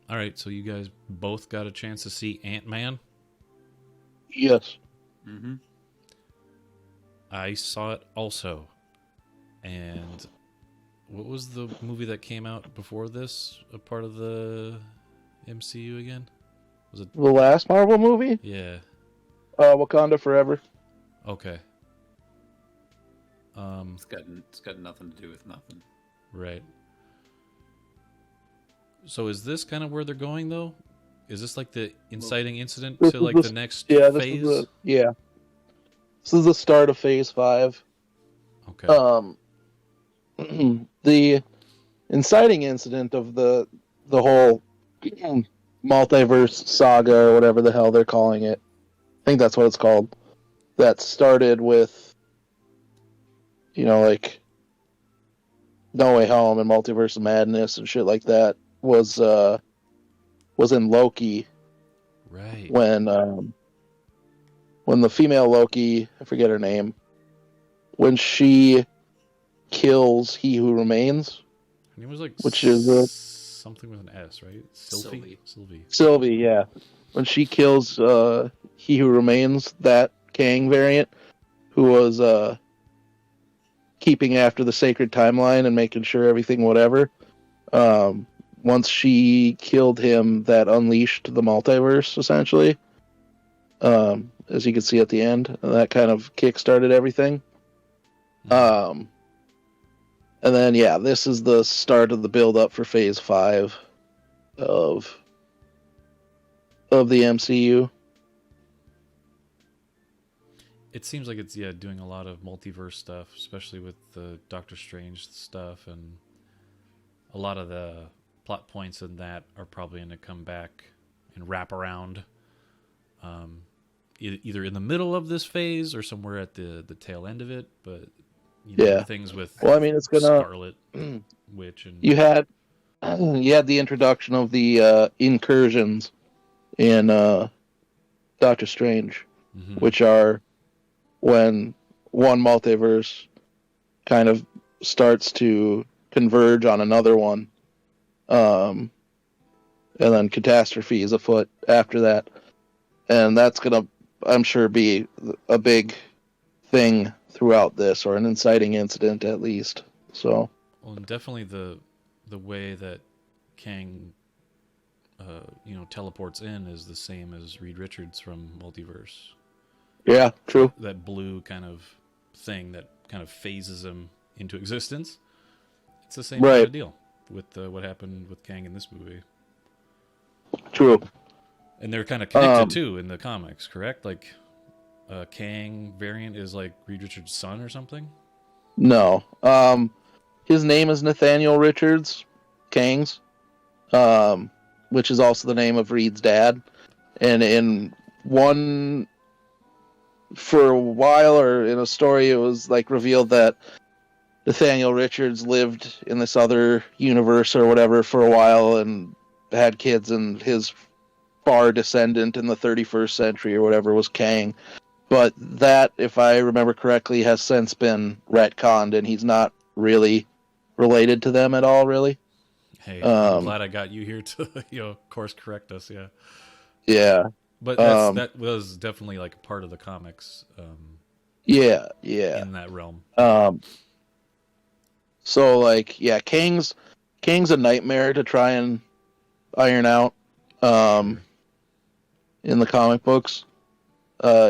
All right, so you guys both got a chance to see Ant-Man. Yes. Mm-hmm. I saw it also. And what was the movie that came out before this? A part of the MCU again? Was it? The last Marvel movie? Yeah. Wakanda Forever. Okay. It's got nothing to do with nothing. Right. So is this kind of where they're going, though? Is this like the inciting incident to like the next phase? This is the start of Phase 5. Okay. The inciting incident of the whole multiverse saga, or whatever the hell they're calling it. I think that's what it's called. That started with, like No Way Home and Multiverse of Madness and shit like that. Was in Loki. Right. When the female Loki, I forget her name, when she kills He Who Remains. Her name was like which is something with an S, right? Sylvie. Sylvie, yeah. When she kills He Who Remains, that Kang variant, who was keeping after the sacred timeline and making sure everything whatever. Once she killed him, that unleashed the multiverse, essentially. As you can see at the end. And that kind of kick-started everything. And then, yeah, this is the start of the build-up for Phase 5 of the MCU. It seems like it's doing a lot of multiverse stuff, especially with the Doctor Strange stuff, and a lot of the plot points in that are probably going to come back and wrap around, either in the middle of this phase or somewhere at the tail end of it. But things with it's gonna Scarlet Witch and you had the introduction of the incursions in Doctor Strange, which are when one multiverse kind of starts to converge on another one, and then catastrophe is afoot after that, and that's gonna, I'm sure, be a big thing throughout this, or an inciting incident at least. So, well, and definitely the way that Kang teleports in is the same as Reed Richards from Multiverse. Yeah, true. That blue kind of thing that kind of phases him into existence. It's the same kind of deal with what happened with Kang in this movie. True. And they're kind of connected too in the comics, correct? Like, Kang variant is like Reed Richards' son or something? No. His name is Nathaniel Richards, Kang's, which is also the name of Reed's dad. And for a while, or in a story, it was like revealed that Nathaniel Richards lived in this other universe or whatever for a while and had kids, and his far descendant in the 31st century or whatever was Kang. But that, if I remember correctly, has since been retconned, and he's not really related to them at all, really. Hey, I'm glad I got you here to, course correct us, yeah. Yeah. But that was definitely like a part of the comics. Yeah. In that realm. So, like, yeah, Kang's a nightmare to try and iron out in the comic books.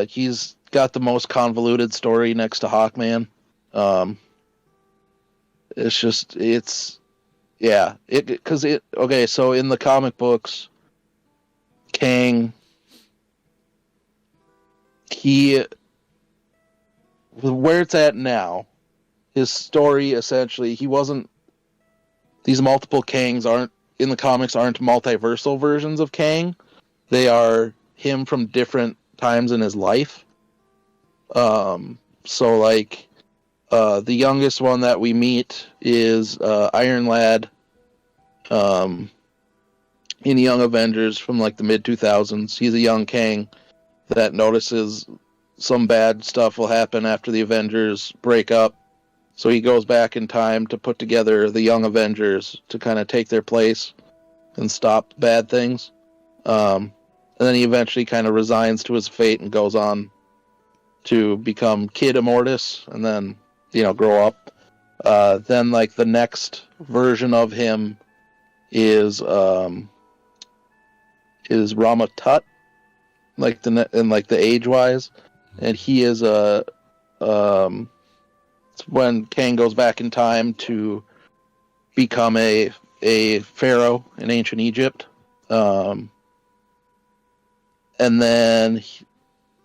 He's got the most convoluted story next to Hawkman. So in the comic books, Kang, where it's at now, his story, essentially, these multiple Kangs aren't multiversal versions of Kang. They are him from different times in his life. So, like, the youngest one that we meet is Iron Lad in Young Avengers from, like, the mid-2000s. He's a young Kang that notices some bad stuff will happen after the Avengers break up. So he goes back in time to put together the Young Avengers to kind of take their place. and stop bad things. And then he eventually kind of resigns to his fate and goes on to become Kid Immortus, and then grow up. Then like the next version of him is Rama Tut, like the age wise, and he is it's when Kang goes back in time to become a pharaoh in ancient Egypt. And then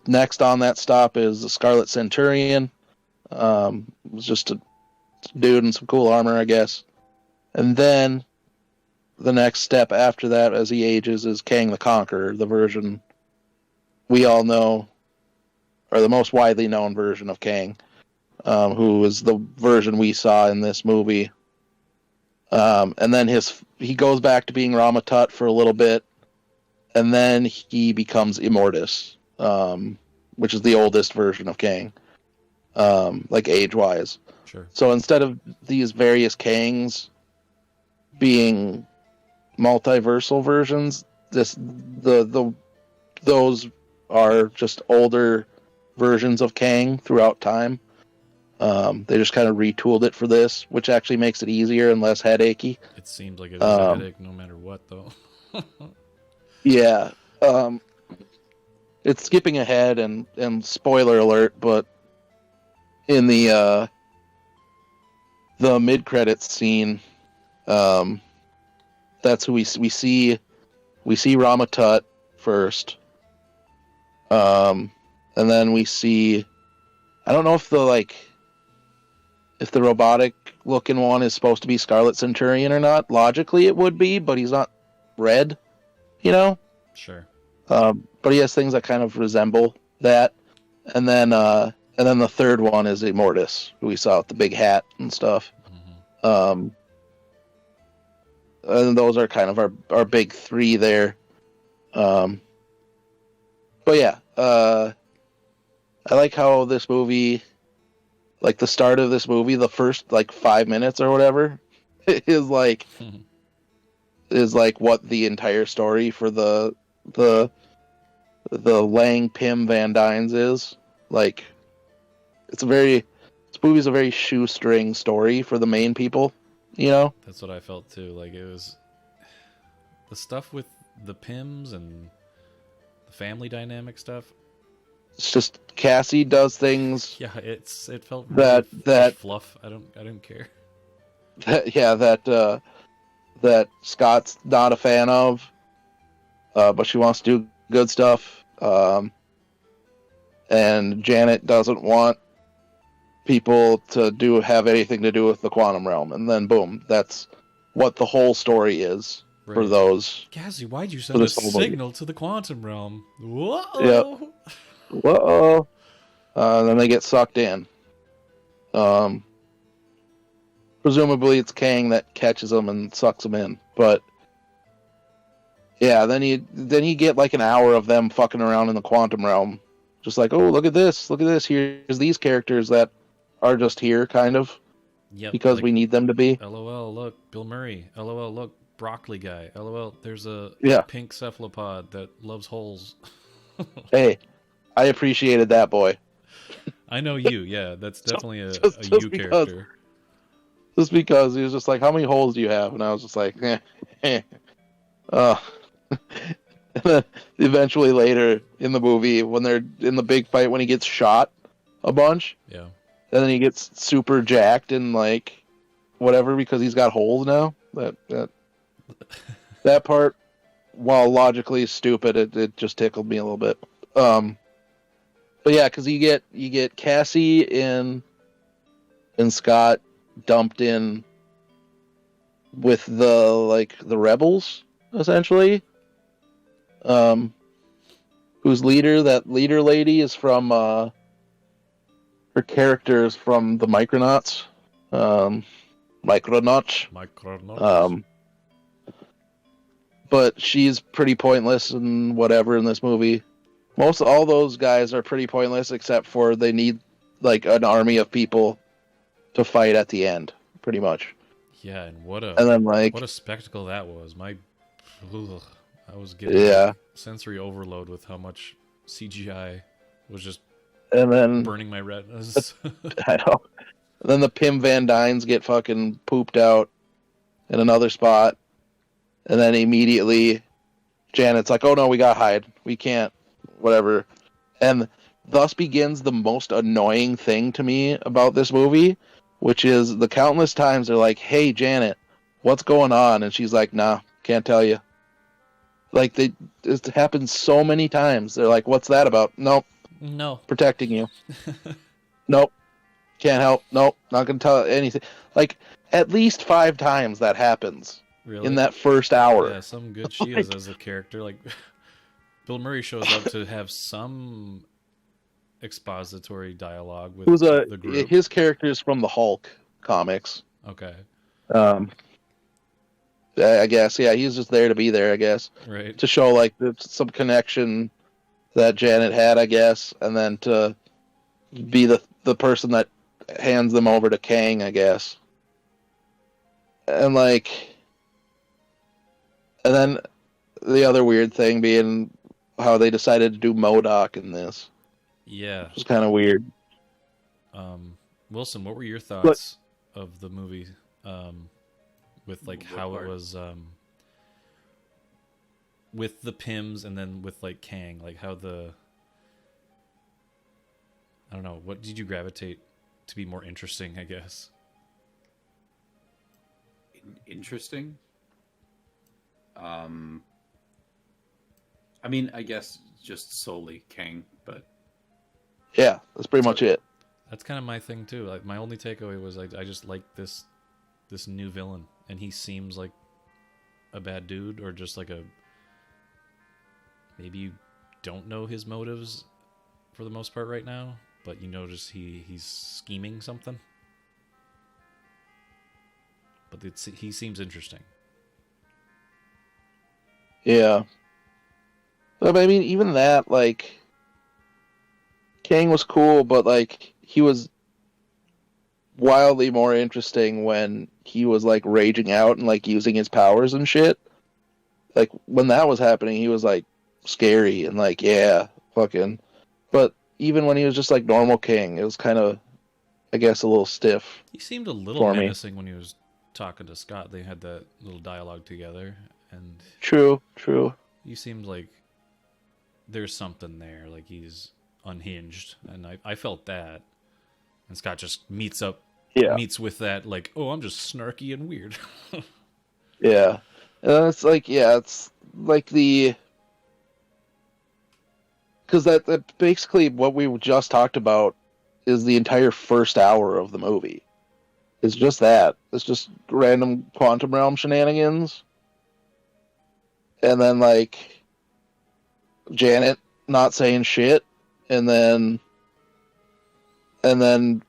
next on that stop is the Scarlet Centurion. It was just a dude in some cool armor, I guess. And then the next step after that, as he ages, is Kang the Conqueror, the version we all know, or the most widely known version of Kang, who is the version we saw in this movie. And then he goes back to being Rama Tut for a little bit, and then he becomes Immortus, which is the oldest version of Kang, like age-wise. Sure. So instead of these various Kangs being multiversal versions, those are just older versions of Kang throughout time. They just kind of retooled it for this, which actually makes it easier and less headachy. It seemed like it was a headache no matter what, though. Yeah. It's skipping ahead, and spoiler alert, but in the mid-credits scene, that's who we see Rama Tut first. And then we see, I don't know if the robotic looking one is supposed to be Scarlet Centurion or not. Logically it would be, but he's not red, Sure. But he has things that kind of resemble that. And then the third one is Immortus, who we saw with the big hat and stuff. Mm-hmm. And those are kind of our big three there. But yeah, I like how this movie, like the start of this movie, the first 5 minutes or whatever, is like what the entire story for the Lang Pym Van Dynes is. Like, this movie's a very shoestring story for the main people, That's what I felt too. Like, it was the stuff with the Pims and the family dynamic stuff. It's just Cassie does things. Yeah, it felt really that fluff. I don't care. That Scott's not a fan of, but she wants to do good stuff. And Janet doesn't want people to have anything to do with the quantum realm. And then boom, that's what the whole story is for those. Cassie, why'd you send a signal to the quantum realm? Whoa! Yep. Whoa! Then they get sucked in. Presumably it's Kang that catches them and sucks them in. But yeah, then you get like an hour of them fucking around in the quantum realm, just like, oh, look at this, here's these characters that are just here, kind of, because we need them to be. LOL, look, Bill Murray. LOL, look, broccoli guy. LOL, there's a pink cephalopod that loves holes. Hey, I appreciated that, boy. I know you. Yeah, that's definitely a you character. Just because he was just like, how many holes do you have? And I was just like, And then eventually later in the movie, when they're in the big fight, when he gets shot a bunch, yeah, and then he gets super jacked and like whatever because he's got holes now. That part, while logically stupid, it just tickled me a little bit. But yeah, because you get Cassie and Scott dumped in with the rebels, essentially. Whose leader lady is from her character is from the Micronauts. Micronauts. But she's pretty pointless and whatever in this movie. All those guys are pretty pointless, except for they need like an army of people to fight at the end, pretty much. Yeah, and what a spectacle that was. My ugh, I was getting Yeah. sensory overload with how much CGI was just And then burning my retinas. I know. Then the Pim Van Dynes get fucking pooped out in another spot, and then immediately Janet's like, "Oh no, we got to hide. We can't. Whatever." And thus begins the most annoying thing to me about this movie, which is the countless times they're like, "Hey Janet, what's going on?" And she's like, "Nah, can't tell you." Like it happens so many times. They're like, "What's that about?" Nope, No. protecting you. Nope, can't help. Nope, not gonna tell anything. Like at least 5 times that happens Really? in that first hour. Yeah, some good she is as a character. Like Bill Murray shows up to have some expository dialogue with the group. His character is from the Hulk comics. Okay. I guess, yeah, he's just there to be there, I guess. Right. To show, like, some connection that Janet had, I guess, and then to be the person that hands them over to Kang, I guess. And, like... And then the other weird thing being how they decided to do MODOK in this. Yeah. It was kind of weird. Wilson, what were your thoughts of the movie? With like how it was with the Pims and then with like Kang, like how I don't know, what did you gravitate to be more interesting, I guess? Interesting. I mean, I guess just solely Kang, but Yeah, that's pretty much it. That's kind of my thing too. Like my only takeaway was I just like this new villain, and he seems like a bad dude, or just like maybe you don't know his motives for the most part right now, but you notice he's scheming something. But he seems interesting. Yeah. But I mean, even that, like, Kang was cool, but like he was wildly more interesting when he was like raging out and like using his powers and shit. Like when that was happening, he was like scary and like, yeah, fucking. But even when he was just like normal King, it was kind of, I guess, a little stiff. He seemed a little menacing when he was talking to Scott. They had that little dialogue together, and True. he seemed like there's something there, like he's unhinged, and I felt that. And Scott just meets with that, like, oh, I'm just snarky and weird. Yeah. And it's like, it's like because that basically what we just talked about is the entire first hour of the movie. It's just that. It's just random quantum realm shenanigans. And then, like, Janet not saying shit. And then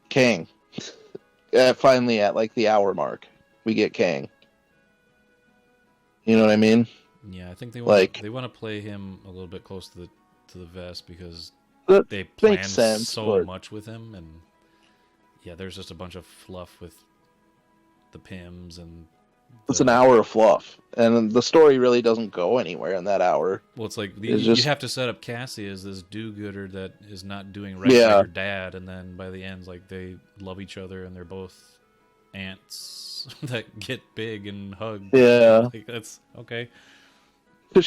Kang. Finally, at, like, the hour mark, we get Kang. You know what I mean? Yeah, I think they want to play him a little bit close to the vest, because they plan so much with him, and yeah, there's just a bunch of fluff with the Pims, and it's an hour of fluff, and the story really doesn't go anywhere in that hour. Well, it's like you have to set up Cassie as this do-gooder that is not doing right by her dad, and then by the end, like, they love each other, and they're both ants that get big and hug. Yeah, like, that's okay. Because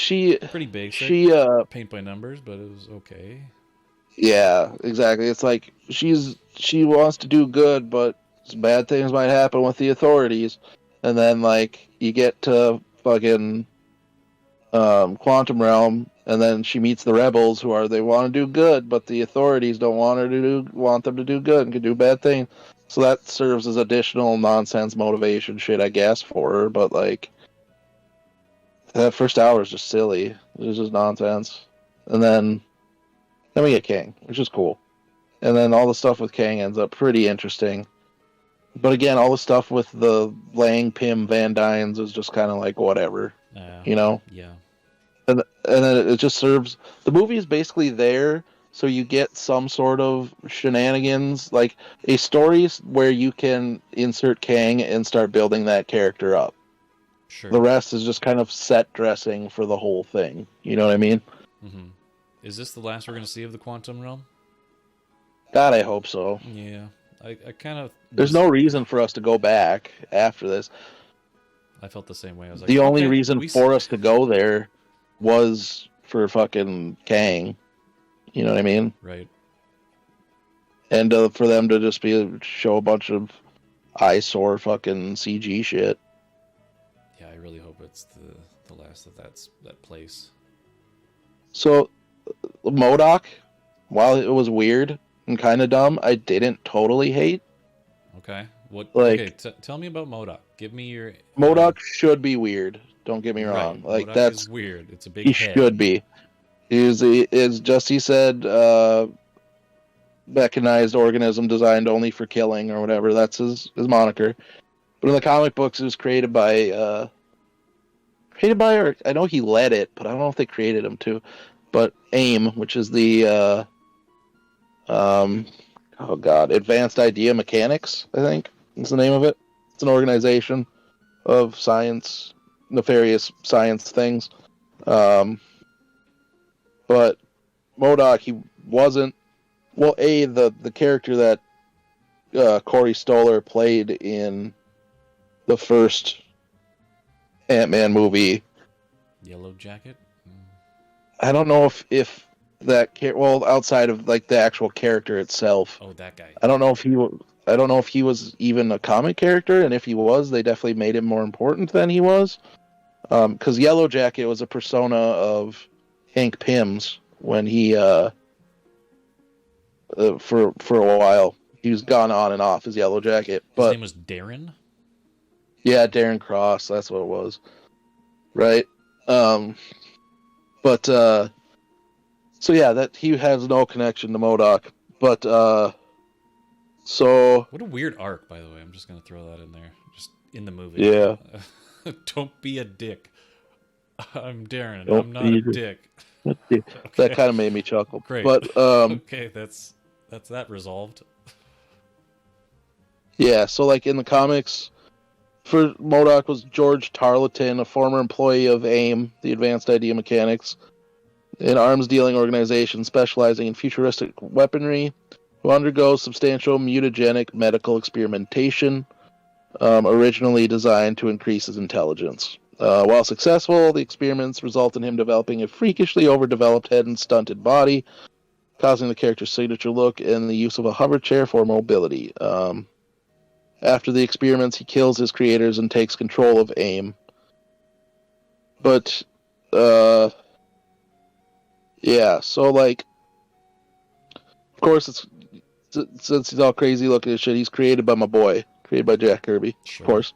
pretty basic. She paint by numbers, but it was okay. Yeah, exactly. It's like she wants to do good, but bad things might happen with the authorities. And then, like, you get to fucking Quantum Realm, and then she meets the rebels, they want to do good, but the authorities don't want them to do good and can do bad things. So that serves as additional nonsense motivation shit, I guess, for her. But like, that first hour is just silly. It was just nonsense. And then we get Kang, which is cool. And then all the stuff with Kang ends up pretty interesting. But again, all the stuff with the Lang, Pym, Van Dynes is just kind of like whatever, you know? Yeah. And then it just serves... The movie is basically there, so you get some sort of shenanigans, like a story where you can insert Kang and start building that character up. Sure. The rest is just kind of set dressing for the whole thing. You know what I mean? Mm-hmm. Is this the last we're going to see of the Quantum Realm? God, I hope so. Yeah. I kind of... There's no reason for us to go back after this. I felt the same way. I was like, The only okay, reason we... for us to go there was for fucking Kang. You know what I mean? Right. And for them to just show a bunch of eyesore fucking CG shit. Yeah, I really hope it's the last of that place. So, MODOK, while it was weird and kind of dumb, I didn't totally hate. Okay. What? Like, okay, tell me about MODOK. Give me your... MODOK should be weird. Don't get me wrong. Right. Like, MODOK that's... is weird. It's a big He head. should be. Is just, he said, mechanized organism designed only for killing or whatever. That's his moniker. But in the comic books, it was created by, or I know he led it, but I don't know if they created him too. But AIM, which is the, Advanced Idea Mechanics, I think is the name of it. It's an organization of science, nefarious science things. But MODOK, he wasn't. Well, the character that Corey Stoller played in the first Ant-Man movie. Yellow Jacket? I don't know if that outside of like the actual character itself. Oh, that guy. I don't know if he was even a comic character, and if he was, they definitely made him more important than he was. Because Yellow Jacket was a persona of Hank Pym's when he for a while he was gone on and off as Yellow Jacket. But his name was Darren? Yeah, Darren Cross, that's what it was. Right? So yeah, that he has no connection to MODOK. But so what a weird arc, by the way. I'm just gonna throw that in there. Just in the movie. Yeah. Don't be a dick. I'm Darren. Don't I'm not be a dick. Okay. That kind of made me chuckle. Great. But okay, that's that resolved. Yeah, so like in the comics, for MODOK was George Tarleton, a former employee of AIM, the Advanced Idea Mechanics, an arms-dealing organization specializing in futuristic weaponry, who undergoes substantial mutagenic medical experimentation, originally designed to increase his intelligence. While successful, the experiments result in him developing a freakishly overdeveloped head and stunted body, causing the character's signature look and the use of a hover chair for mobility. After the experiments, he kills his creators and takes control of AIM. But, yeah, so, like, of course, since he's all crazy looking at shit, he's created by my boy, created by Jack Kirby, Sure. of course.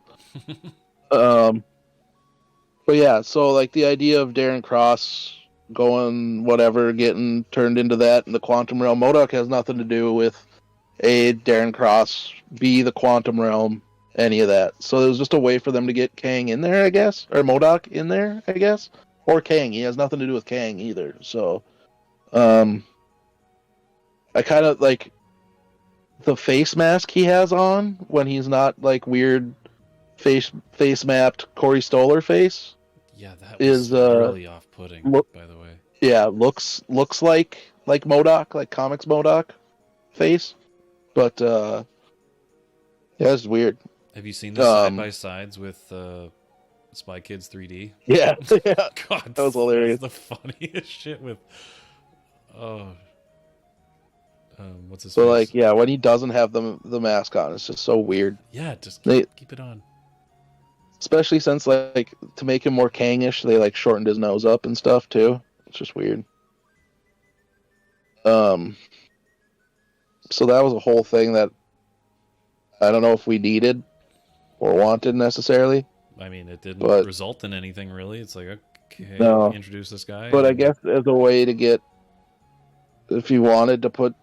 But yeah, so, like, the idea of Darren Cross going, whatever, getting turned into that in the Quantum Realm, MODOK has nothing to do with A, Darren Cross, B, the Quantum Realm, any of that. So it was just a way for them to get Kang in there, I guess, or MODOK in there, I guess, or Kang. He has nothing to do with Kang either. So, I kind of like the face mask he has on when he's not like weird face mapped Corey Stoller face. Yeah, that was really off-putting. By the way, yeah, looks like MODOK, like comics MODOK face, but yeah, it's weird. Have you seen the side by sides with Spy Kids 3D? Yeah, yeah. God, that was hilarious. That's the funniest shit with. What's his So face? like, yeah, when he doesn't have the mask on, it's just so weird. Yeah, just keep it on. Especially since like to make him more Kangish, they like shortened his nose up and stuff too. It's just weird. So that was a whole thing that I don't know if we needed or wanted necessarily. I mean, it didn't result in anything really. It's like, okay, no. introduce this guy. But I guess as a way to get, if you wanted to put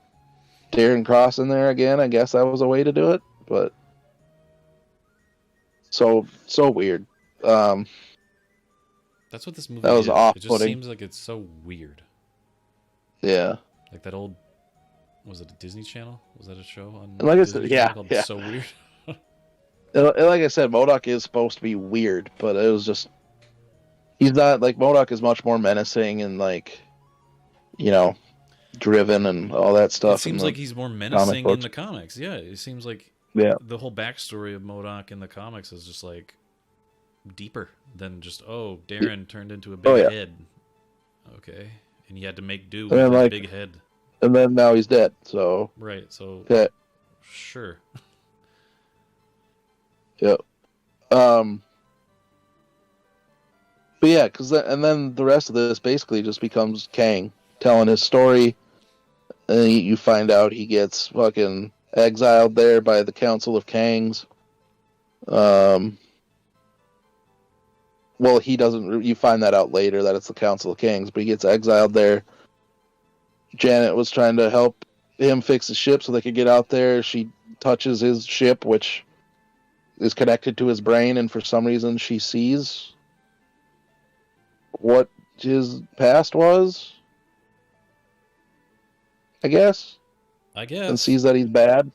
Darren Cross in there again, I guess that was a way to do it. But so weird. That's what this movie that was is. off-putting. It just seems like it's so weird. Yeah. Like that old, was it a Disney Channel? Was that a show on like Disney I said, Channel called yeah. So Weird? Like I said, MODOK is supposed to be weird, but it was just he's not like MODOK is much more menacing and like you know driven and all that It stuff in seems the like he's more comic menacing in books. the comics. Yeah, it seems like Yeah, the whole backstory of MODOK in the comics is just like deeper than just Darren turned into a oh big yeah, head. Okay, and he had to make do and with then his like big head. and then now he's dead. So Right. So yeah, sure. yeah. Um, but yeah, and then the rest of this basically just becomes Kang telling his story, and you find out he gets fucking exiled there by the Council of Kangs. Well, he doesn't. You find that out later that it's the Council of Kangs, but he gets exiled there. Janet was trying to help him fix his ship so they could get out there. She touches his ship, which is connected to his brain, and for some reason she sees what his past was, I guess, I and guess sees that he's bad.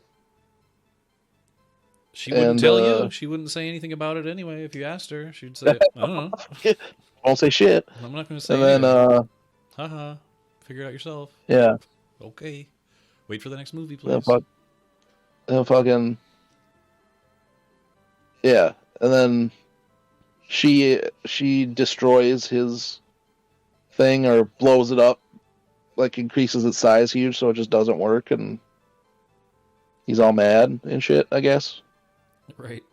she wouldn't And tell you. She wouldn't say anything about it anyway. If you asked her, she'd say, "I don't know. won't say shit. I'm not going to say And then, anything. Haha. Figure it out yourself." yeah, Okay. Wait for the next movie, then, please. then fucking, yeah, and then she destroys his thing or blows it up, like increases its size huge, so it just doesn't work, and he's all mad and shit, I guess. Right.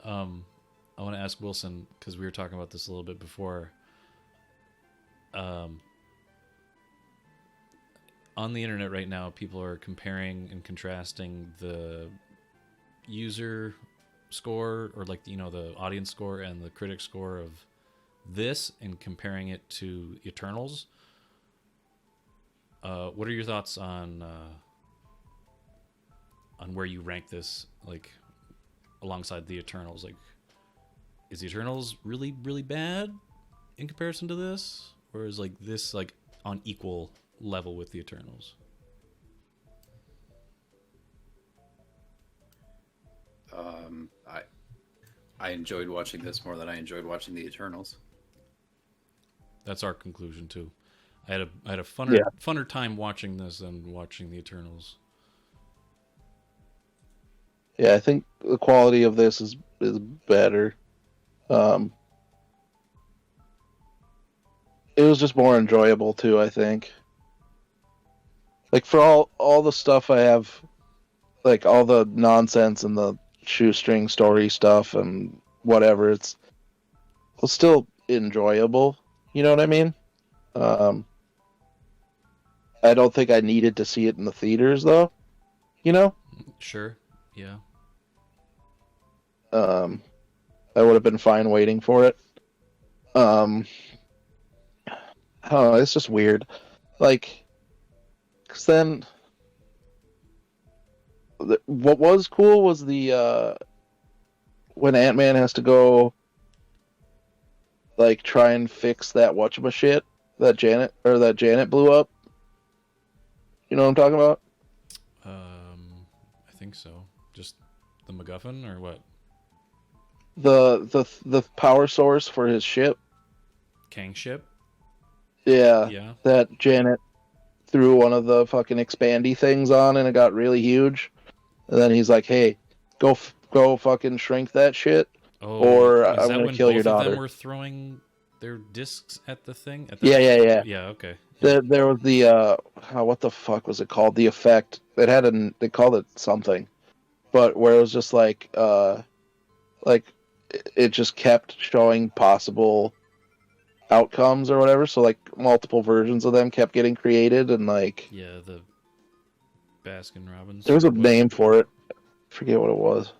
I want to ask Wilson because we were talking about this a little bit before. On the internet right now, people are comparing and contrasting the user score or like the audience score and the critic score of this and comparing it to Eternals. What are your thoughts on where you rank this, like alongside the Eternals? Like, is the Eternals really really bad in comparison to this, or is like this like on equal level with the Eternals? I enjoyed watching this more than I enjoyed watching the Eternals. That's our conclusion too. I had a Yeah. funner time watching this than watching the Eternals. Yeah, I think the quality of this is better. It was just more enjoyable too, I think. Like for all the stuff I have, like all the nonsense and the shoestring story stuff and whatever, it's still enjoyable. You know what I mean? Um, I don't think I needed to see it in the theaters though. You know? Sure. Yeah. I would have been fine waiting for it. I don't know, it's just weird. Like, because then, what was cool was the when Ant-Man has to go, like, try and fix that whatchamashit that Janet blew up. You know what I'm talking about? I think so. Just the MacGuffin or what? The power source for his ship. Kang ship? Yeah, Yeah. that Janet threw one of the fucking expandy things on, and it got really huge. And then he's like, "Hey, go fucking shrink that shit, or is I'm that gonna when kill both your of daughter." them were throwing their discs at the thing? Yeah. Yeah. Okay. Yeah. There was the what the fuck was it called? The effect. It had they called it something, but where it was just like it just kept showing possible outcomes or whatever. So like multiple versions of them kept getting created, and like Yeah. The Baskin Robbins. there was a What? name for it. I forget what it was.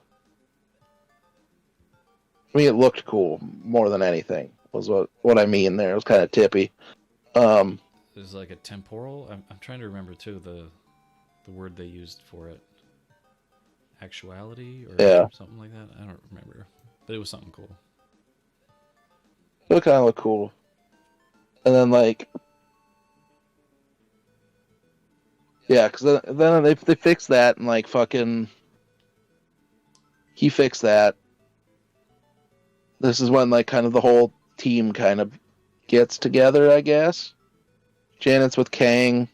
I mean, it looked cool more than anything. Was what I mean there. It was kind of tippy. Is like a temporal. I'm trying to remember too the word they used for it. Actuality or Yeah. something like that. I don't remember, but it was something cool. It kind of looked cool. And then like, yeah, because then they fixed that and like fucking he fixed that. This is when like kind of the whole team kind of gets together, I guess. Janet's with Kang.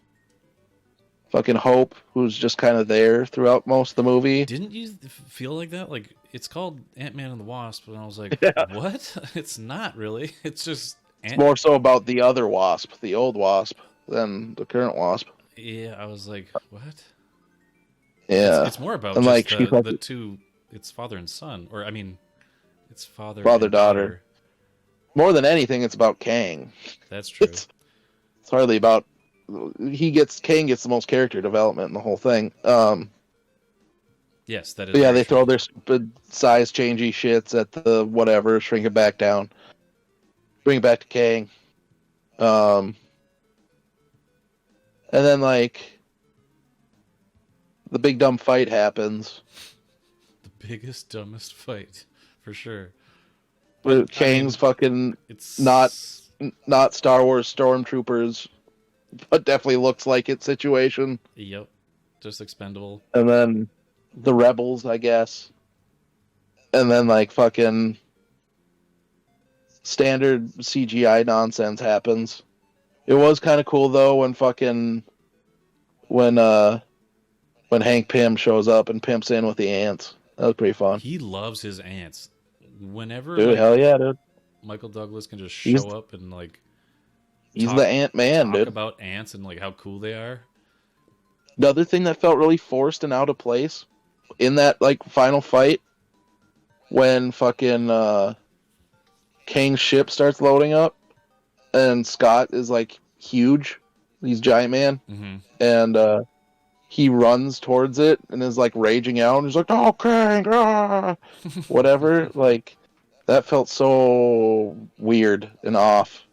Fucking Hope, who's just kind of there throughout most of the movie. Didn't you feel like that? Like, it's called Ant-Man and the Wasp, and I was like, what? It's not really. It's just... It's more so about the other Wasp, the old Wasp, than the current Wasp. Yeah, I was like, what? Yeah. It's more about and just like, the two... It's father and son. Or, I mean, it's father Father, and daughter. More than anything, it's about Kang. That's true. It's hardly about... Kang gets the most character development in the whole thing. Yes, that is. But yeah, they true. throw their stupid size changey shits at the whatever, shrink it back down, bring it back to Kang. And then like the big dumb fight happens. The biggest, dumbest fight, for sure. But Kang's fucking it's not Star Wars stormtroopers, but definitely looks like it situation. Yep, just expendable. And then the rebels, I guess. And then like fucking standard CGI nonsense happens. It was kind of cool though when Hank Pym shows up and pimps in with the ants. That was pretty fun. He loves his ants. Whenever Dude, hell yeah, dude. Michael Douglas can just show up and like he's the Ant-Man, talk dude. about ants and like how cool they are. The other thing that felt really forced and out of place in that like final fight when fucking Kang's ship starts loading up and Scott is like huge. He's Giant Man. Mm-hmm. And he runs towards it and is like raging out and he's like, "Oh, Kang, ah!" Whatever. Like that felt so weird and off.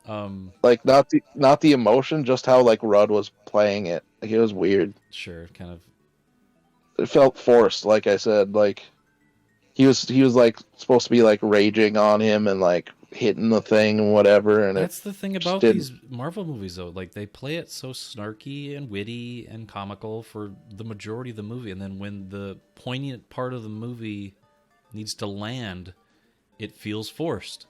Like not the emotion, just how like Rudd was playing it. Like it was weird. Sure, kind of. It felt forced, like I said. Like he was like supposed to be like raging on him and like hitting the thing and whatever. And that's the thing about these Marvel movies, though. Like they play it so snarky and witty and comical for the majority of the movie, and then when the poignant part of the movie needs to land, it feels forced.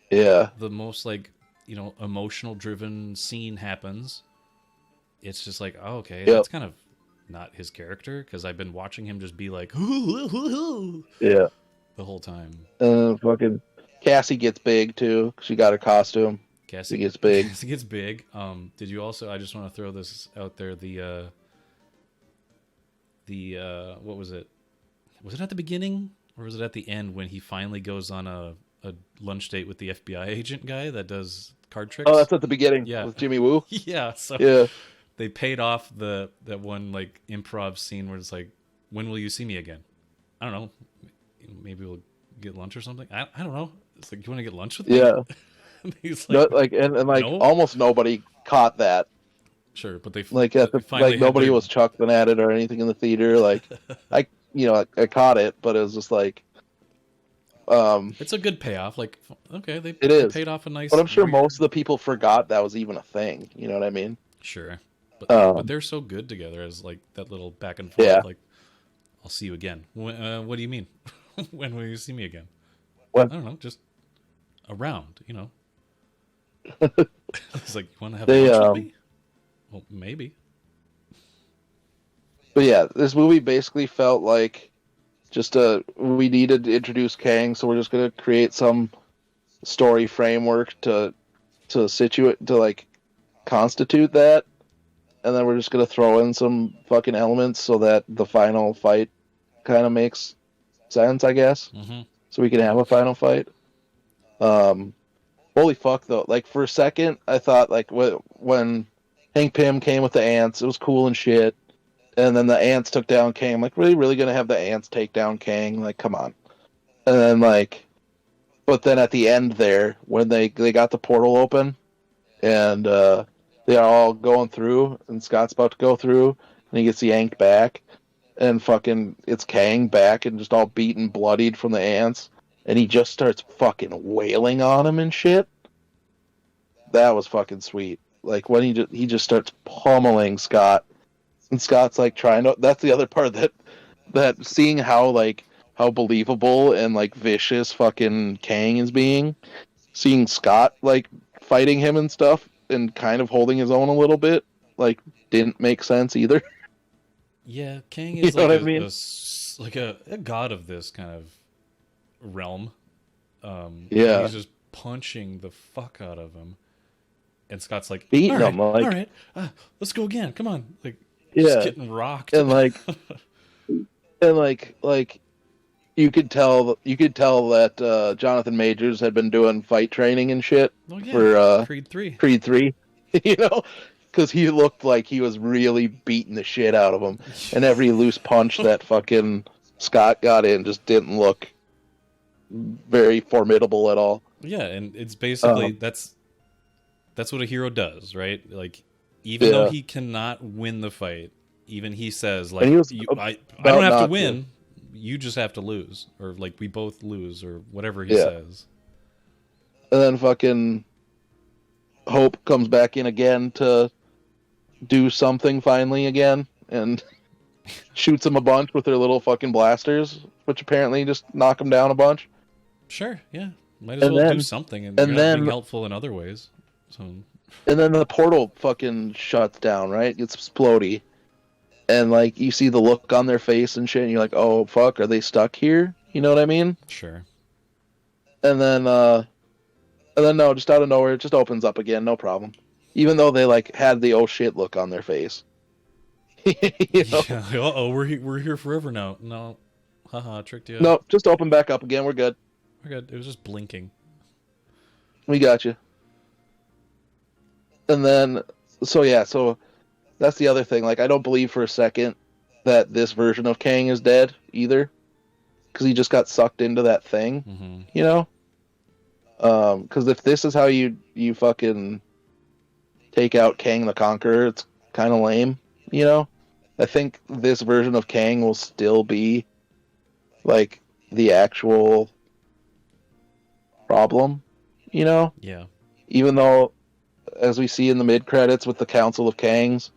Yeah. The most like emotional driven scene happens. It's just like, oh, okay, that's kind of not his character, because I've been watching him just be like, yeah, the whole time. Fucking Cassie gets big too. She got her costume. Cassie gets big. Cassie gets big. Did you also? I just want to throw this out there. The what was it? Was it at the beginning or was it at the end when he finally goes on a lunch date with the FBI agent guy that does card tricks? Oh, that's at the beginning. Yeah, with Jimmy Woo. Yeah. So yeah, they paid off that one like improv scene where it's like, when will you see me again? I don't know. Maybe we'll get lunch or something. I don't know. It's like, you want to get lunch with me? Yeah. He's like, and like no? almost nobody caught that. Sure, but they nobody was chuckling at it or anything in the theater. Like I caught it, but it was just like it's a good payoff. Like, okay, they paid off a nice. But I'm sure most of the people forgot that was even a thing. You know what I mean? Sure, but they're so good together as like that little back and forth. Yeah. Like, I'll see you again. What do you mean? When will you see me again? What? I don't know. Just around. It's like, you want to have lunch with me? Well, maybe. But yeah, this movie basically felt like just we needed to introduce Kang, so we're just gonna create some story framework to like constitute that, and then we're just gonna throw in some fucking elements so that the final fight kind of makes sense, I guess. Mm-hmm. So we can have a final fight. Holy fuck though! Like for a second, I thought like when Hank Pym came with the ants, it was cool and shit. And then the ants took down Kang. I'm like, really gonna have the ants take down Kang? Like, come on. And then but then at the end there, when they got the portal open, and they are all going through, and Scott's about to go through, and he gets yanked back, and fucking it's Kang back and just all beaten, bloodied from the ants, and he just starts fucking wailing on him and shit. That was fucking sweet. Like when he just starts pummeling Scott. And Scott's like trying to. That's the other part that that seeing how believable and like vicious fucking Kang is being, seeing Scott like fighting him and stuff and kind of holding his own a little bit, like didn't make sense either. Yeah, Kang You is know like what I mean? like a god of this kind of realm. Yeah. He's just punching the fuck out of him, and Scott's like, Beating him, all like, right, let's go again. Come on, like, yeah, just getting rocked. and like you could tell that Jonathan Majors had been doing fight training and shit Oh yeah, for Creed 3. Creed 3, you know, because he looked like he was really beating the shit out of him, and every loose punch that fucking Scott got in just didn't look very formidable at all. Yeah, and it's basically that's what a hero does, right? Like, even though he cannot win the fight, even he says, like, I don't have to win, you just have to lose, or like we both lose, or whatever he says. And then fucking Hope comes back in again to do something finally again, and shoots him a bunch with their little fucking blasters, which apparently just knock him down a bunch. Sure, yeah. Might as well do something, and you're being helpful in other ways. So. And then the portal fucking shuts down, right? It's explodey. And, like, you see the look on their face and shit, and you're like, oh, fuck, are they stuck here? You know what I mean? Sure. And then no, just out of nowhere, it just opens up again, no problem. Even though they, like, had the oh shit look on their face. You know? Yeah, uh-oh, we're here forever now. No. Haha, tricked you. No, just open back up again, we're good. We're good. It was just blinking. We got you. And then, so that's the other thing. Like, I don't believe for a second that this version of Kang is dead either, because he just got sucked into that thing, you know? Because if this is how you fucking take out Kang the Conqueror, it's kind of lame, you know? I think this version of Kang will still be, like, the actual problem, you know? Yeah. Even though, as we see in the mid-credits with the Council of Kangs,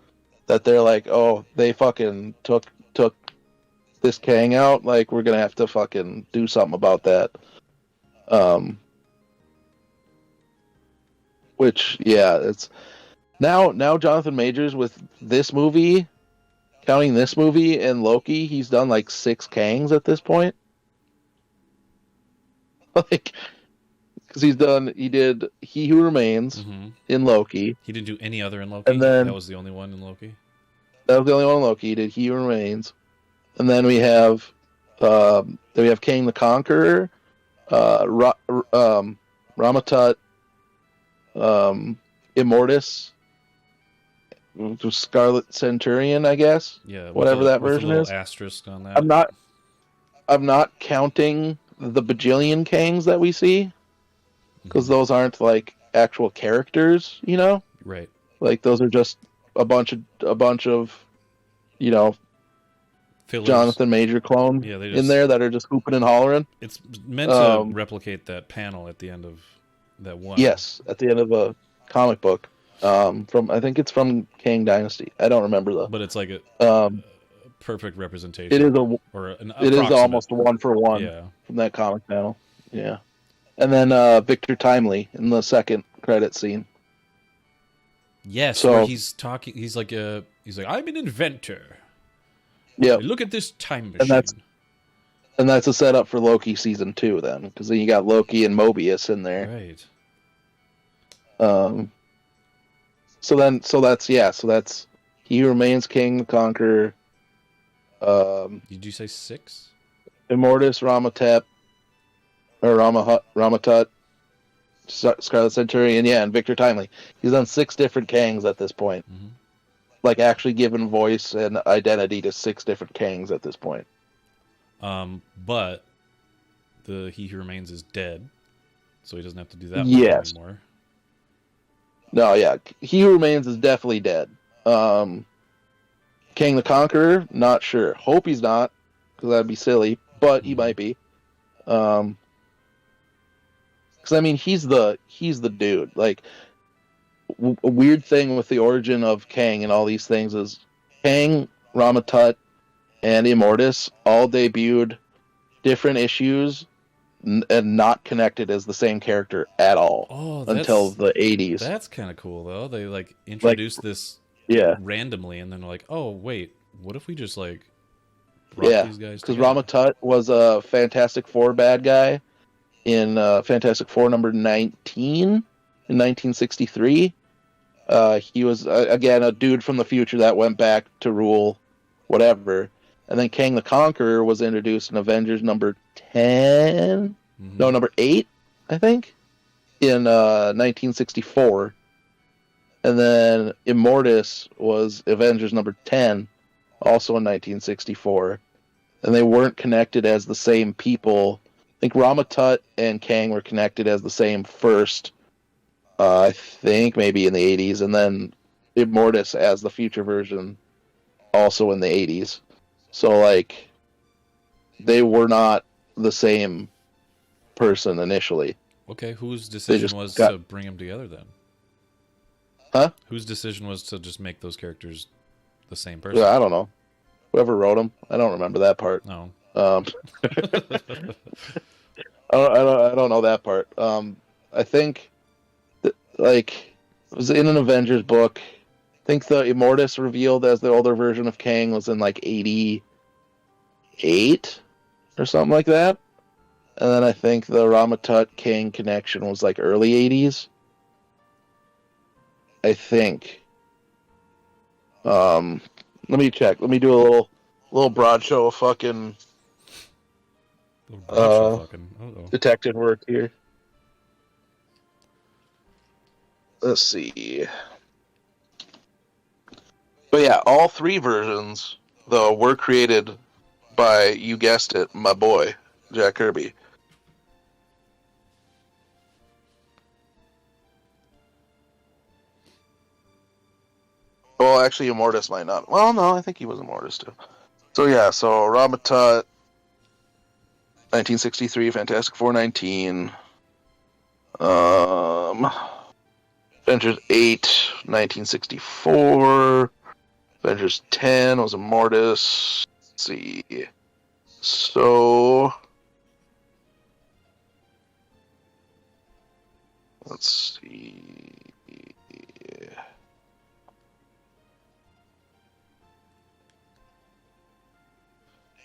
that they're like, oh, they fucking took this Kang out, like, we're gonna have to fucking do something about that. Which, yeah, it's... Now Jonathan Majors, with this movie, counting this movie and Loki, he's done, like, 6 Kangs at this point. Like... Because he did He Who Remains in Loki. He didn't do any other in Loki? And then, that was the only one in Loki? That was the only one in Loki. He did He Who Remains. And then we have Kang the Conqueror, Ramatut, Immortus, Scarlet Centurion, I guess. Yeah, whatever that version is. Asterisk on that. I'm not counting the bajillion Kangs that we see, because those aren't like actual characters, you know? Right. Like, those are just a bunch of, you know, fillers. Jonathan Major clones in there that are just hooping and hollering. It's meant to replicate that panel at the end of that one. Yes, at the end of a comic book. I think it's from Kang Dynasty. I don't remember though. But it's like a perfect representation. It is it is almost 1-for-1 from that comic panel. Yeah. And then Victor Timely in the second credit scene. Yes, where he's talking. He's like, I'm an inventor. Yeah. Look at this time machine. And that's a setup for Loki season 2 then, because then you got Loki and Mobius in there. Right. So that's He Who Remains, King the Conqueror. Did you say 6? Immortus, Ramatut, Scarlet Centurion, and Victor Timely. He's done 6 different Kangs at this point. Like, actually given voice and identity to 6 different Kangs at this point. But the He Who Remains is dead, so he doesn't have to do that anymore. No, yeah. He Who Remains is definitely dead. King the Conqueror, not sure. Hope he's not, because that'd be silly, but he might be. Because, I mean, he's the dude. Like, a weird thing with the origin of Kang and all these things is Kang, Ramatut, and Immortus all debuted different issues and not connected as the same character at all Oh, until the 80s. that's kind of cool though. They like Like, introduced this yeah, randomly, and then they're like, oh wait, what if we just like brought yeah, these guys because together? Ramatut was a Fantastic Four bad guy in Fantastic Four number 19 in 1963. He was again a dude from the future that went back to rule whatever. And then Kang the Conqueror was introduced in Avengers number 10, no, number 8, I think, in 1964. And then Immortus was Avengers number 10, also in 1964. And they weren't connected as the same people. I think Ramatut and Kang were connected as the same first, I think maybe in the 80s, and then Immortus as the future version also in the 80s. So, like, they were not the same person initially. Okay, whose decision was to bring them together then? Huh? Whose decision was to just make those characters the same person? I don't know. Whoever wrote them, I don't remember that part. No. I don't know that part. I think, like, it was in an Avengers book. I think the Immortus revealed as the older version of Kang was in like 88 or something like that. And then I think the Ramatut Kang connection was like early 80s. I think. Let me check. Let me do a little broad show of fucking detective work here. Let's see. But yeah, all three versions, though, were created by, you guessed it, my boy, Jack Kirby. Well, actually, Immortus might not. Well, no, I think he was Immortus, too. So yeah, so Ramatut, 1963, Fantastic Four 19. Avengers 8, 1964. Avengers 10 was Immortus. Let's see. So, let's see.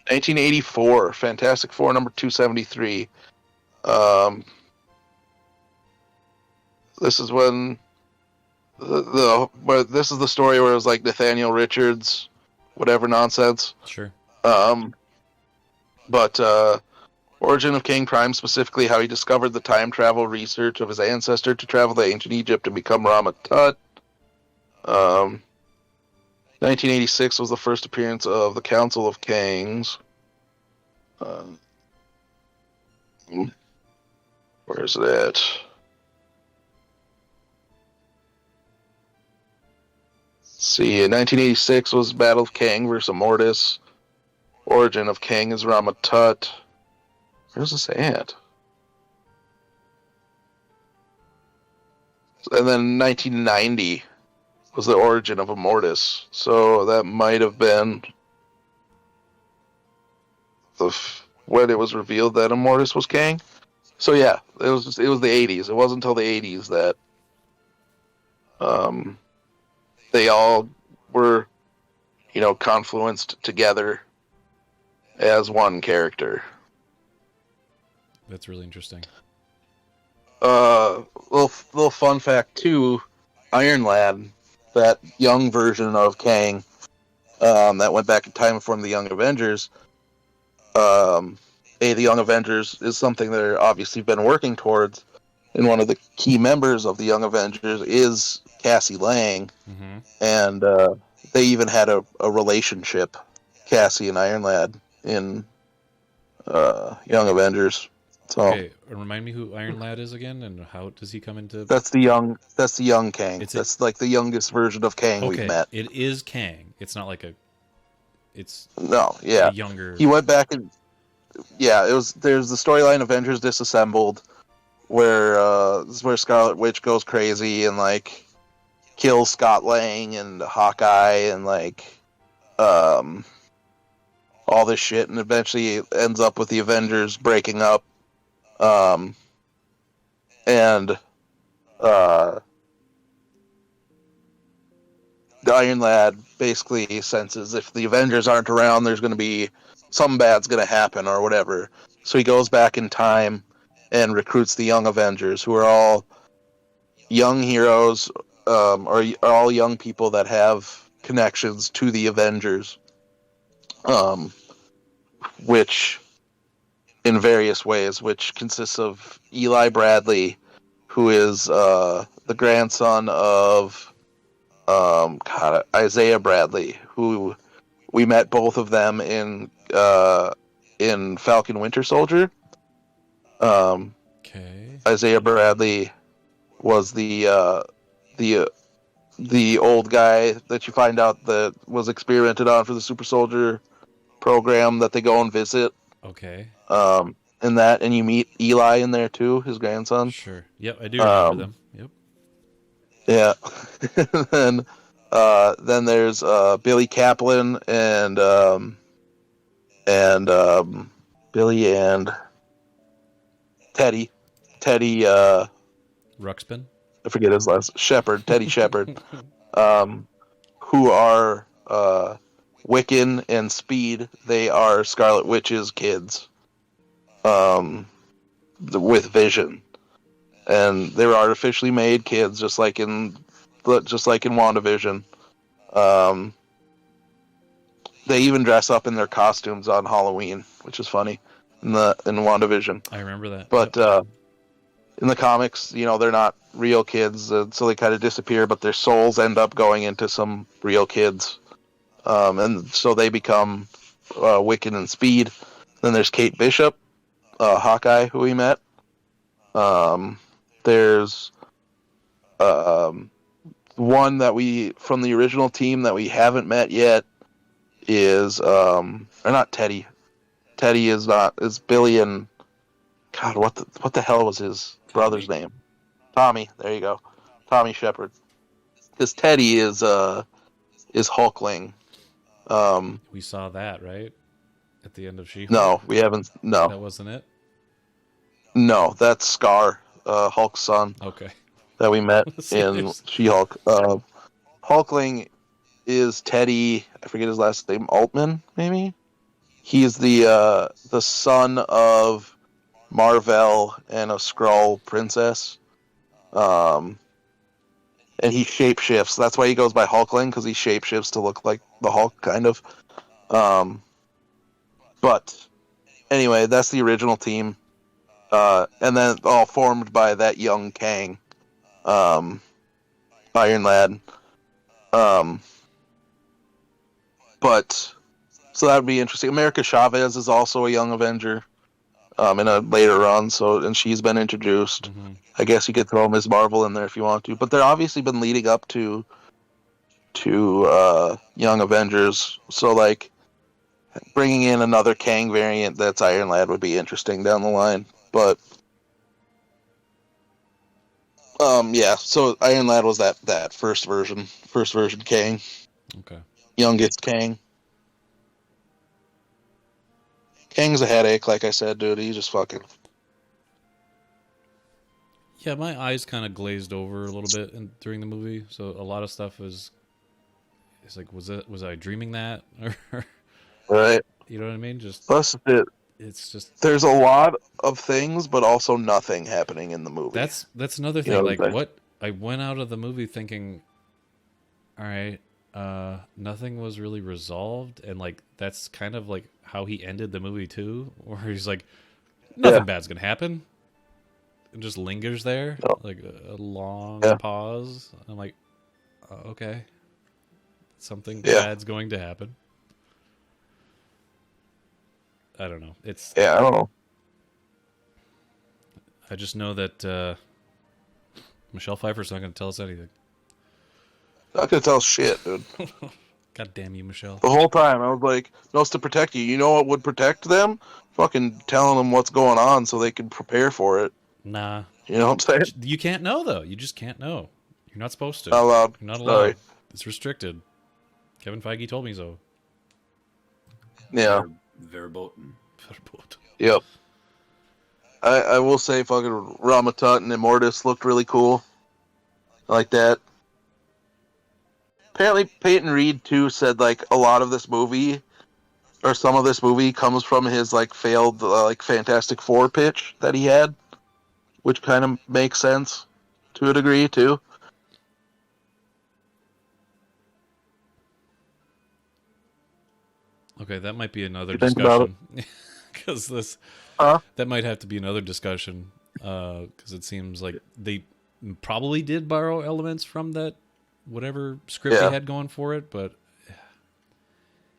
1984, Fantastic Four number 273. This is when this is the story where it was like Nathaniel Richards, whatever nonsense. Sure. But origin of King Prime, specifically how he discovered the time travel research of his ancestor to travel to ancient Egypt and become Ramatut. 1986 was the first appearance of the Council of Kangs. Where is it at? Let's see, in 1986 was Battle of Kang versus Immortus. Origin of Kang is Ramatut. Where's this at? And then 1990 was the origin of Immortus. So that might have been when it was revealed that Immortus was Kang. So yeah, it was the 80s. It wasn't until the 80s that they all were, confluenced together as one character. That's really interesting. Little fun fact too, Iron Lad, that young version of Kang, that went back in time and formed the Young Avengers. The Young Avengers is something they're obviously been working towards, and one of the key members of the Young Avengers is Cassie Lang, and they even had a relationship, Cassie and Iron Lad, in Young Avengers. So, okay, remind me who Iron Lad is again, and how does he come into? That's the young Kang. That's like the youngest version of Kang we've met. It is Kang. It's not like it's no, yeah, younger. He went back and there's the storyline Avengers Disassembled, where Scarlet Witch goes crazy and like kills Scott Lang and Hawkeye and like all this shit, and eventually it ends up with the Avengers breaking up. And the Iron Lad basically senses if the Avengers aren't around, there's going to be something bad's going to happen or whatever. So he goes back in time and recruits the young Avengers, who are all young heroes, or all young people that have connections to the Avengers, which in various ways, which consists of Eli Bradley, who is the grandson of Isaiah Bradley, who we met both of them in Falcon Winter Soldier. Okay. Isaiah Bradley was the old guy that you find out that was experimented on for the Super Soldier program that they go and visit. Okay. In that, and you meet Eli in there too, his grandson. Sure. Yep, I do remember them. Yep. Yeah. Then there's Billy Kaplan and Billy and Teddy. Teddy, Ruxpin. I forget his last. Shepherd. Teddy Shepherd. Who are Wiccan and Speed. They are Scarlet Witch's kids. With vision, and they were artificially made kids, just like in WandaVision. They even dress up in their costumes on Halloween, which is funny in WandaVision. I remember that. But in the comics, they're not real kids, so they kind of disappear. But their souls end up going into some real kids, and so they become Wiccan and Speed. Then there's Kate Bishop, Hawkeye, who we met. There's one that from the original team that we haven't met yet is or not Teddy. Teddy is Billy and God. What the hell was his brother's name? Tommy. There you go, Tommy Shepherd. Because Teddy is Hulkling. We saw that, right? At the end of She-Hulk? No, we haven't. No, that wasn't it. No, that's Scar, Hulk's son. Okay. That we met in She-Hulk. Hulkling is Teddy. I forget his last name. Altman, maybe. He's the son of Marvel and a Skrull princess. And he shapeshifts. That's why he goes by Hulkling, because he shapeshifts to look like the Hulk, kind of. But anyway, that's the original team. And then all formed by that young Kang, Iron Lad. But so that would be interesting. America Chavez is also a young Avenger in a later run, and she's been introduced. Mm-hmm. I guess you could throw Ms. Marvel in there if you want to, but they're obviously been leading up to Young Avengers. So like bringing in another Kang variant that's Iron Lad would be interesting down the line. But yeah, so Iron Lad was that first version Kang. Okay. Youngest Kang. Kang's a headache, like I said, dude. He just fucking. Yeah, my eyes kind of glazed over a little bit during the movie, so a lot of stuff is like, was I dreaming that, or Right. You know what I mean? Just Plus, it's just there's a lot of things, but also nothing happening in the movie. that's another thing. You know like what I went out of the movie thinking, all right, nothing was really resolved, and like that's kind of like how he ended the movie too, where he's like, nothing bad's gonna happen, and just lingers there, like a long pause. I'm like, okay, something bad's going to happen. I don't know. I don't know. I just know that Michelle Pfeiffer's not going to tell us anything. Not gonna tell shit, dude. God damn you, Michelle. The whole time I was like, no, it's to protect you. You know what would protect them? Fucking telling them what's going on so they can prepare for it. Nah. You know what I'm saying? You can't know, though. You just can't know. You're not supposed to. Not allowed. You're not allowed. Sorry. It's restricted. Kevin Feige told me so. Yeah. Verboten. Yep. I will say fucking Ramatut and Immortus looked really cool. I like that. Apparently Peyton Reed too said like a lot of this movie or some of this movie comes from his like failed like Fantastic Four pitch that he had, which kind of makes sense to a degree too. Okay, that might be another You think about discussion. Because Huh? that might have to be another discussion. Because it seems like they probably did borrow elements from that whatever script Yeah. they had going for it, but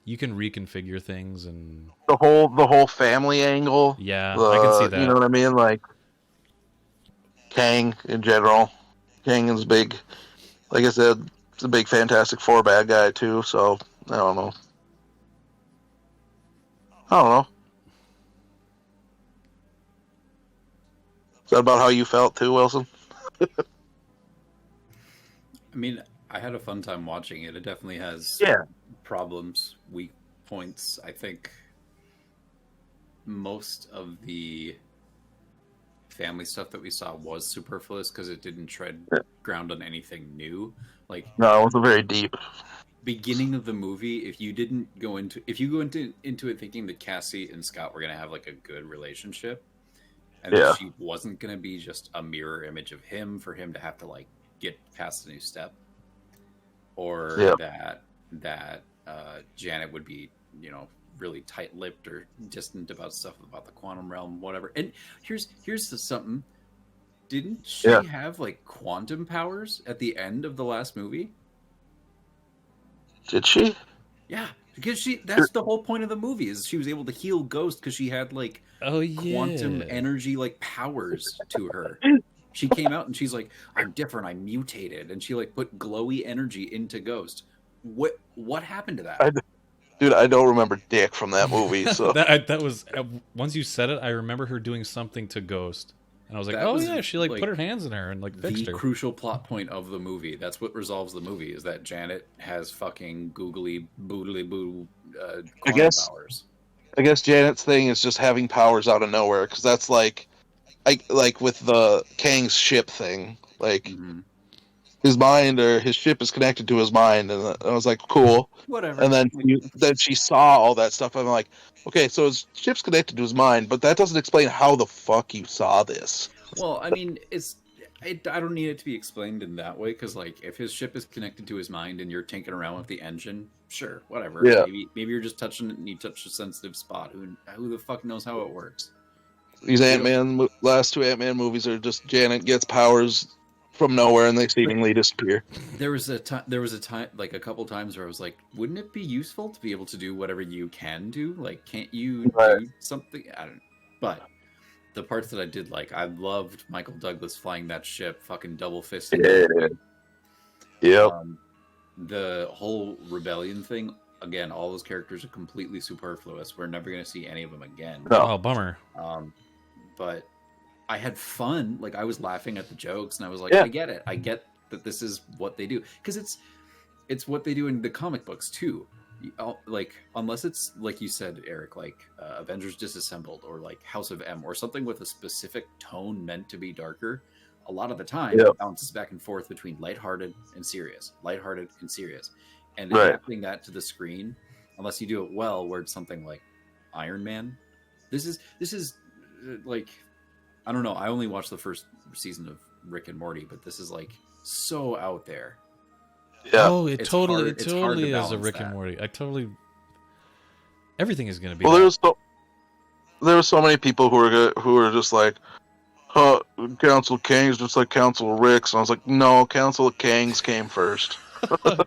you can reconfigure things and The whole family angle. yeah, I can see that. You know what I mean? Like Kang in general. Kang is big. Like I said, it's a big Fantastic Four bad guy too. So I don't know. Is that about how you felt too, Wilson? I mean, I had a fun time watching it. It definitely has problems, weak points. I think most of the family stuff that we saw was superfluous because it didn't tread ground on anything new. Like, No, it wasn't very deep. beginning of the movie, if you go into it thinking that Cassie and Scott were gonna have like a good relationship, and that she wasn't gonna be just a mirror image of him for him to have to like get past the new step, or that Janet would be, you know, really tight-lipped or distant about stuff about the quantum realm, whatever. And here's something. Didn't she have like quantum powers at the end of the last movie? Did she? Yeah, because that's the whole point of the movie, is she was able to heal Ghost because she had like quantum energy like powers to her. She came out and she's like, I'm different, I'm mutated, and she like put glowy energy into Ghost. What happened to that? Dude, I don't remember dick from that movie. So that was once you said it, I remember her doing something to Ghost, and I was like, she like put her hands in her and like fixed her. The crucial plot point of the movie. That's what resolves the movie, is that Janet has fucking googly boodly boo quantum powers. I guess Janet's thing is just having powers out of nowhere, because that's like with the Kang's ship thing, like. Mm-hmm. His mind or his ship is connected to his mind, and I was like, cool. Whatever. And then she saw all that stuff. And I'm like, okay, so his ship's connected to his mind, but that doesn't explain how the fuck you saw this. Well, I mean, I don't need it to be explained in that way, because like if his ship is connected to his mind and you're tinkering around with the engine, sure, whatever. Yeah. Maybe you're just touching it and you touch a sensitive spot. Who the fuck knows how it works? These last two Ant-Man movies are just Janet gets powers from nowhere and they seemingly disappear. There was a time, like a couple times, where I was like, wouldn't it be useful to be able to do whatever you can do? Like, can't you do something? I don't know. But the parts that I did like, I loved Michael Douglas flying that ship, fucking double fisted. Yep. The whole rebellion thing, again, all those characters are completely superfluous. We're never going to see any of them again. No. Oh, bummer. But I had fun. Like, I was laughing at the jokes, and I was like, I get it. I get that this is what they do, because it's what they do in the comic books too. Like, unless it's like you said, Eric, like Avengers Disassembled or like House of M or something with a specific tone meant to be darker, a lot of the time it bounces back and forth between lighthearted and serious, and adapting that to the screen, unless you do it well, where it's something like Iron Man. This is like, I don't know. I only watched the first season of Rick and Morty, but this is like so out there. Yeah. Oh, it totally is a Rick and Morty. Everything is going to be. Well, there were so many people who were just like, Council of Kangs just like Council of Ricks, and I was like, no, Council of Kangs came first.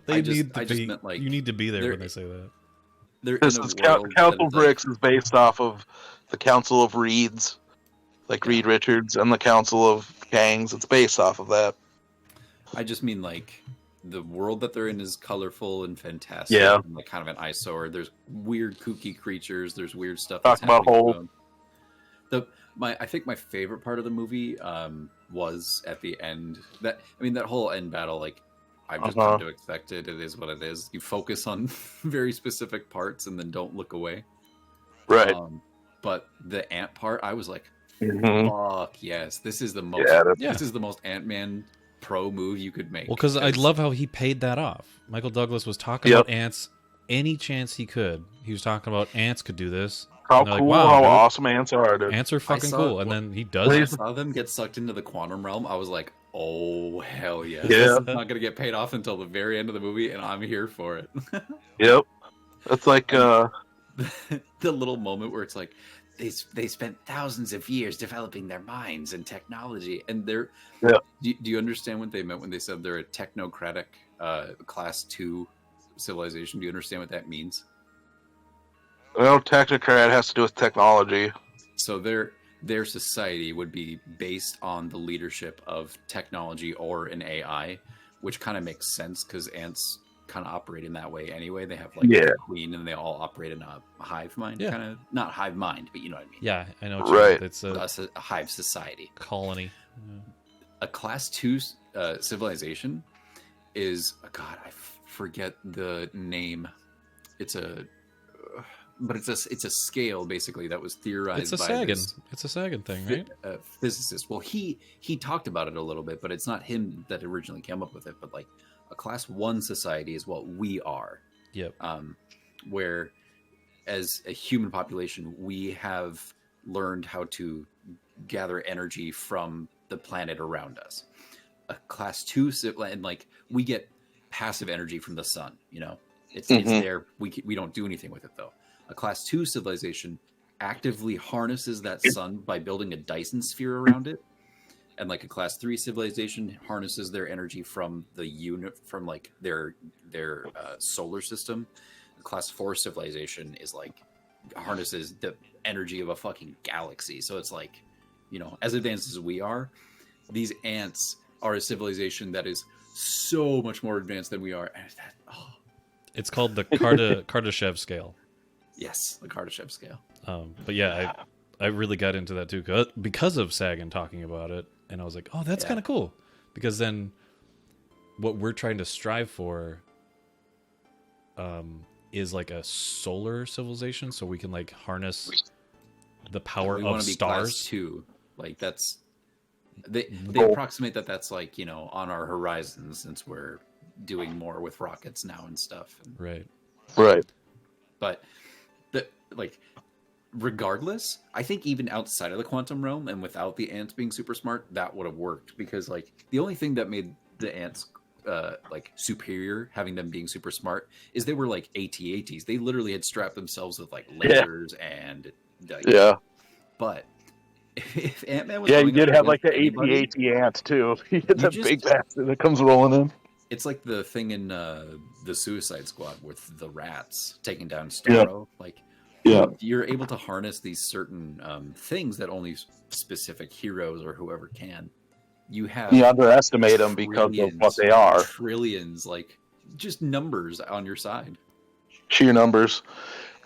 You need to be there when they say that. Council of Ricks is based off of the Council of Reeds. Like Reed Richards and the Council of Kangs, it's based off of that. I just mean, like, the world that they're in is colorful and fantastic. Yeah. And like kind of an eyesore. There's weird, kooky creatures. There's weird stuff. Talk about whole. I think my favorite part of the movie was at the end. That whole end battle. Like, I've just come to expect it. It is what it is. You focus on very specific parts and then don't look away. Right. But the ant part, I was like, Mhm. fuck yes, this is the most. Yeah. This is the most Ant-Man pro move you could make. Well, because I love how he paid that off. Michael Douglas was talking Yep. about ants any chance he could. He was talking about ants could do this. How And they're cool, like, wow, how dude, awesome ants are, dude. ants are fucking saw- cool. And then he does When I it. saw them get sucked into the quantum realm, I was like, oh hell yes. Yeah. This is not gonna get paid off until the very end of the movie, and I'm here for it. Yep. That's like the little moment where it's like they spent thousands of years developing their minds and technology, and they're Yeah. do you understand what they meant when they said they're a technocratic class 2 civilization? Do you understand what that means? well, technocrat has to do with technology. So their society would be based on the leadership of technology or an AI, which kind of makes sense because ants kind of operate in that way anyway. They have like Yeah. a queen, and they all operate in a hive mind, Yeah. kind of not hive mind, but you know what I mean. Yeah, I know what you Right. mean. It's a That's a hive society. colony. A class 2 civilization is God, I forget the name. It's a but it's a scale basically that was theorized It's a by Sagan. this It's a Sagan thing, right? physicist. Well, he talked about it a little bit, but it's not him that originally came up with it. But like a class 1 society is what we are, Yep. where as a human population we have learned how to gather energy from the planet around us. A class 2 and like we get passive energy from the sun, you know, it's there. We don't do anything with it though. A class 2 civilization actively harnesses that sun by building a Dyson sphere around it, and like a class 3 civilization harnesses their energy from the unit from like their solar system. A class 4 civilization is like harnesses the energy of a fucking galaxy. So it's like, you know, as advanced as we are, these ants are a civilization that is so much more advanced than we are. And that, It's called the Kardashev scale. yes, the Kardashev scale. But yeah, I really got into that too because of Sagan talking about it, and I was like, oh, that's kind of cool, because then what we're trying to strive for is like a solar civilization, so we can like harness the power We of want to be class stars. 2. Like that's they Cool. approximate that's like, you know, on our horizon since we're doing more with rockets now and stuff. Right. Right. But like regardless, I think even outside of the quantum realm and without the ants being super smart, that would have worked, because like the only thing that made the ants like superior, having them being super smart, is they were like AT-ATs. They literally had strapped themselves with like lasers and like, Yeah. But if Ant-Man was Yeah, you going did up have like the against anybody, AT-AT ant too. You get that just- big bastard that comes rolling in. it's like the thing in the Suicide Squad with the rats taking down Starro. Like, Yeah. you're able to harness these certain things that only specific heroes or whoever can. You have You underestimate them because of what they are. trillions, like just numbers on your side. Sheer numbers.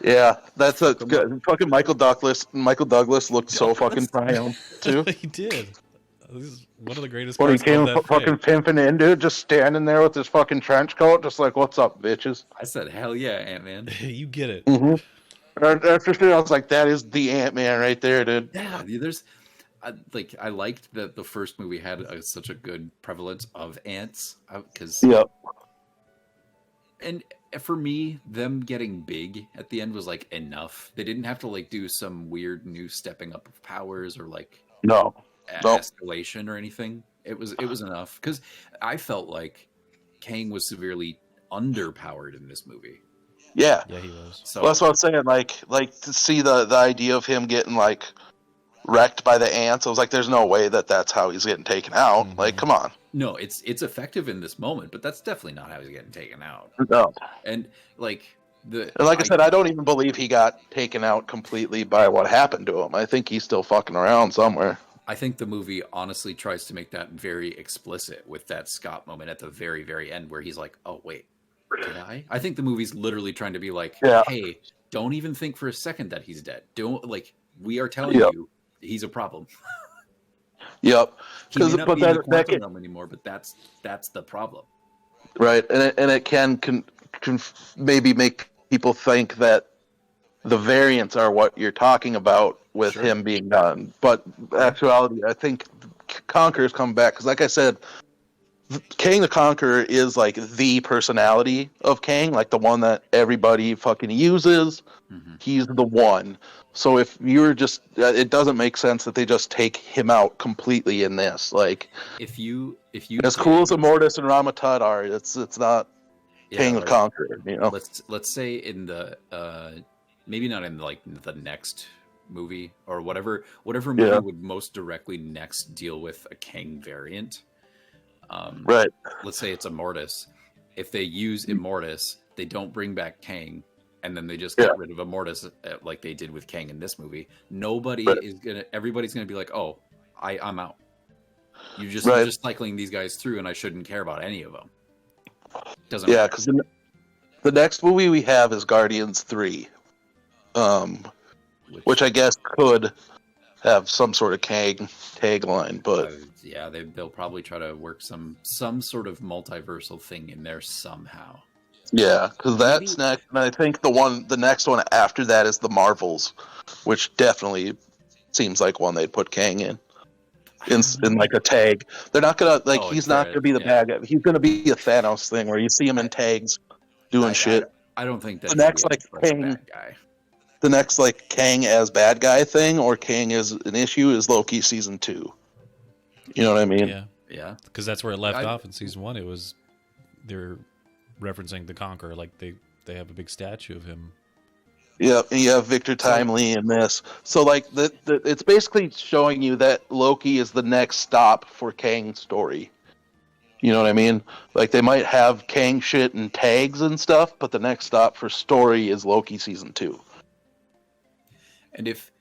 Yeah, that's a good. Fucking Michael Douglas. Michael Douglas looked so fucking triumphant too. He did. This is one of the greatest When he parts came of that fucking fight. pimping in, dude, just standing there with his fucking trench coat, just like, "What's up, bitches?" I said, "Hell yeah, Ant-Man!" You get it. Mm-hmm. After I was like, "That is the Ant-Man right there, dude." Yeah, there's I liked that the first movie had such a good prevalence of ants, because Yep. and for me, them getting big at the end was like enough. They didn't have to like do some weird new stepping up of powers or like No. Nope. escalation or anything. It was enough, because I felt like Kang was severely underpowered in this movie. Yeah. Yeah, he was. So Well, that's what I'm saying. Like to see the idea of him getting like wrecked by the ants. I was like, "There's no way that's how he's getting taken out." Mhm. Like, come on. no, it's effective in this moment, but that's definitely not how he's getting taken out. No. And like And like I said, I don't even believe he got taken out completely by what happened to him. I think he's still fucking around somewhere. I think the movie honestly tries to make that very explicit with that Scott moment at the very, very end where he's like, "Oh wait, did I?" I think the movie's literally trying to be like, Yeah. "Hey, don't even think for a second that he's dead. Don't like we are telling Yep. you he's a problem. Yep. He may not But be in the that quantum can, realm anymore, but that's the problem." right, and it can maybe make people think that the variants are what you're talking about with Sure. him being done. But actuality, I think Conqueror's come back because, like I said, Kang the Conqueror is like the personality of Kang, like the one that everybody fucking uses. Mm-hmm. He's the one. So if you're just, it doesn't make sense that they just take him out completely in this. Like, If you as cool as Immortus and Ramatut are, it's not Kang the like, Conqueror. You know? let's say in the maybe not in like the next movie or whatever movie Yeah. would most directly next deal with a Kang variant. Right. Let's say it's Immortus. If they use Immortus, they don't bring back Kang, and then they just get rid of Immortus like they did with Kang in this movie. Everybody's gonna be like, oh, I'm out. You're just cycling these guys through, and I shouldn't care about any of them. Doesn't matter. Because the next movie we have is Guardians 3, which I guess could have some sort of Kang tagline, but they'll probably try to work some sort of multiversal thing in there somehow. Yeah, because that's next, and I think the next one after that is the Marvels, which definitely seems like one they'd put Kang in like a tag. They're not gonna he's not gonna be the bad guy. He's gonna be a Thanos thing where you see him in tags doing shit. I don't think that's the next Kang bad guy. The next Kang as bad guy thing or Kang as an issue is Loki season 2. You know what I mean? Yeah. Because that's where it left off in season 1. It was they're referencing the Conqueror, like they have a big statue of him. Yeah, and you have Victor Timely in this. So it's basically showing you that Loki is the next stop for Kang's story. You know what I mean? Like they might have Kang shit and tags and stuff, but the next stop for story is Loki season 2. And if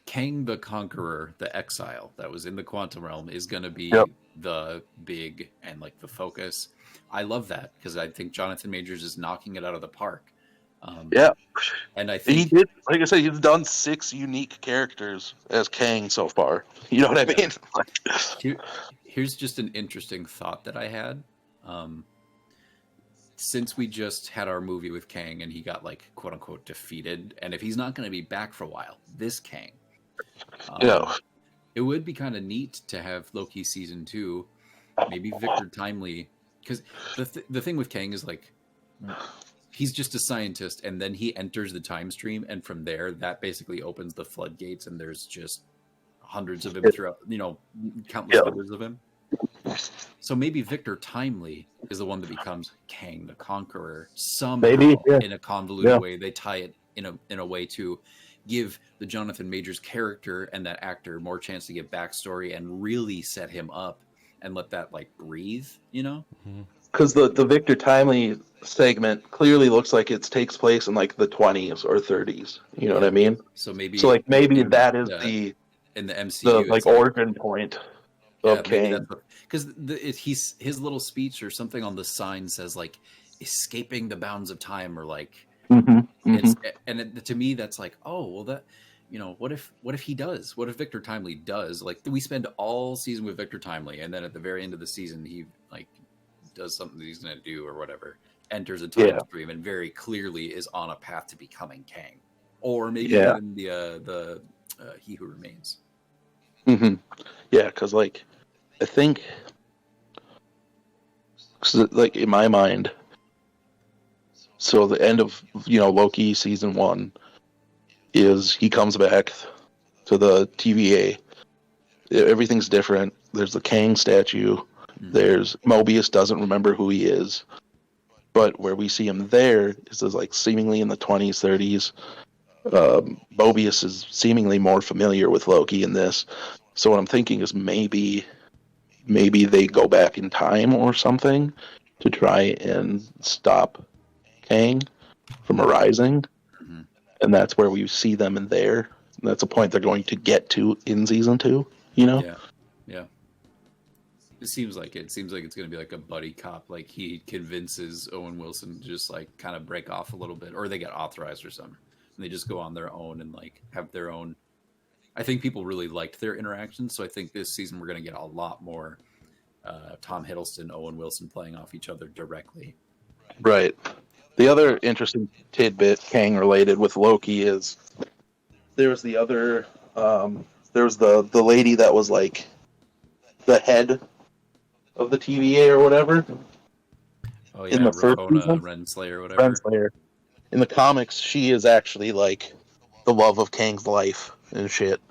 Kang the Conqueror, the exile that was in the quantum realm, is going to be the big and like the focus, I love that because I think Jonathan Majors is knocking it out of the park. And I think he did. Like I said, he's done 6 unique characters as Kang so far. You know what I mean? Here's just an interesting thought that I had. Since we just had our movie with Kang and he got like quote unquote defeated, and if he's not going to be back for a while, this Kang, it would be kind of neat to have Loki season 2, maybe Victor Timely, because the thing with Kang is like he's just a scientist, and then he enters the time stream, and from there that basically opens the floodgates, and there's just hundreds of him throughout, countless numbers of him. So maybe Victor Timely is the one that becomes Kang the Conqueror somehow in a convoluted way. They tie it in a way to give the Jonathan Majors character and that actor more chance to get backstory and really set him up and let that like breathe, Because the Victor Timely segment clearly looks like it takes place in like the 20s or 30s. You know what I mean? So maybe that is in the MCU the origin point of Kang. Because his little speech or something on the sign says like escaping the bounds of time or like to me that's like, oh well, that what if he does, what if Victor Timely does, like we spend all season with Victor Timely and then at the very end of the season he like does something that he's gonna do or whatever, enters a time stream and very clearly is on a path to becoming Kang, or maybe even the He Who Remains. Because like I think, like in my mind, so the end of Loki season 1 is he comes back to the TVA. Everything's different. There's the Kang statue. There's Mobius doesn't remember who he is, but where we see him there is like seemingly in the 20s, 30s. Mobius is seemingly more familiar with Loki in this. So what I'm thinking is maybe they go back in time or something to try and stop Kang from arising. And that's where we see them in there. And that's a point they're going to get to in season 2, Yeah. It seems like it's going to be like a buddy cop. Like he convinces Owen Wilson to just like kind of break off a little bit, or they get authorized or something. And they just go on their own and like have their own. I think people really liked their interactions. So I think this season we're going to get a lot more Tom Hiddleston, Owen Wilson playing off each other directly. Right. The other interesting tidbit, Kang related with Loki, is there was the other, there was the lady that was like the head of the TVA or whatever. Oh In yeah, the first Ravonna season, Renslayer or whatever. Renslayer. In the comics, she is actually like the love of Kang's life and shit.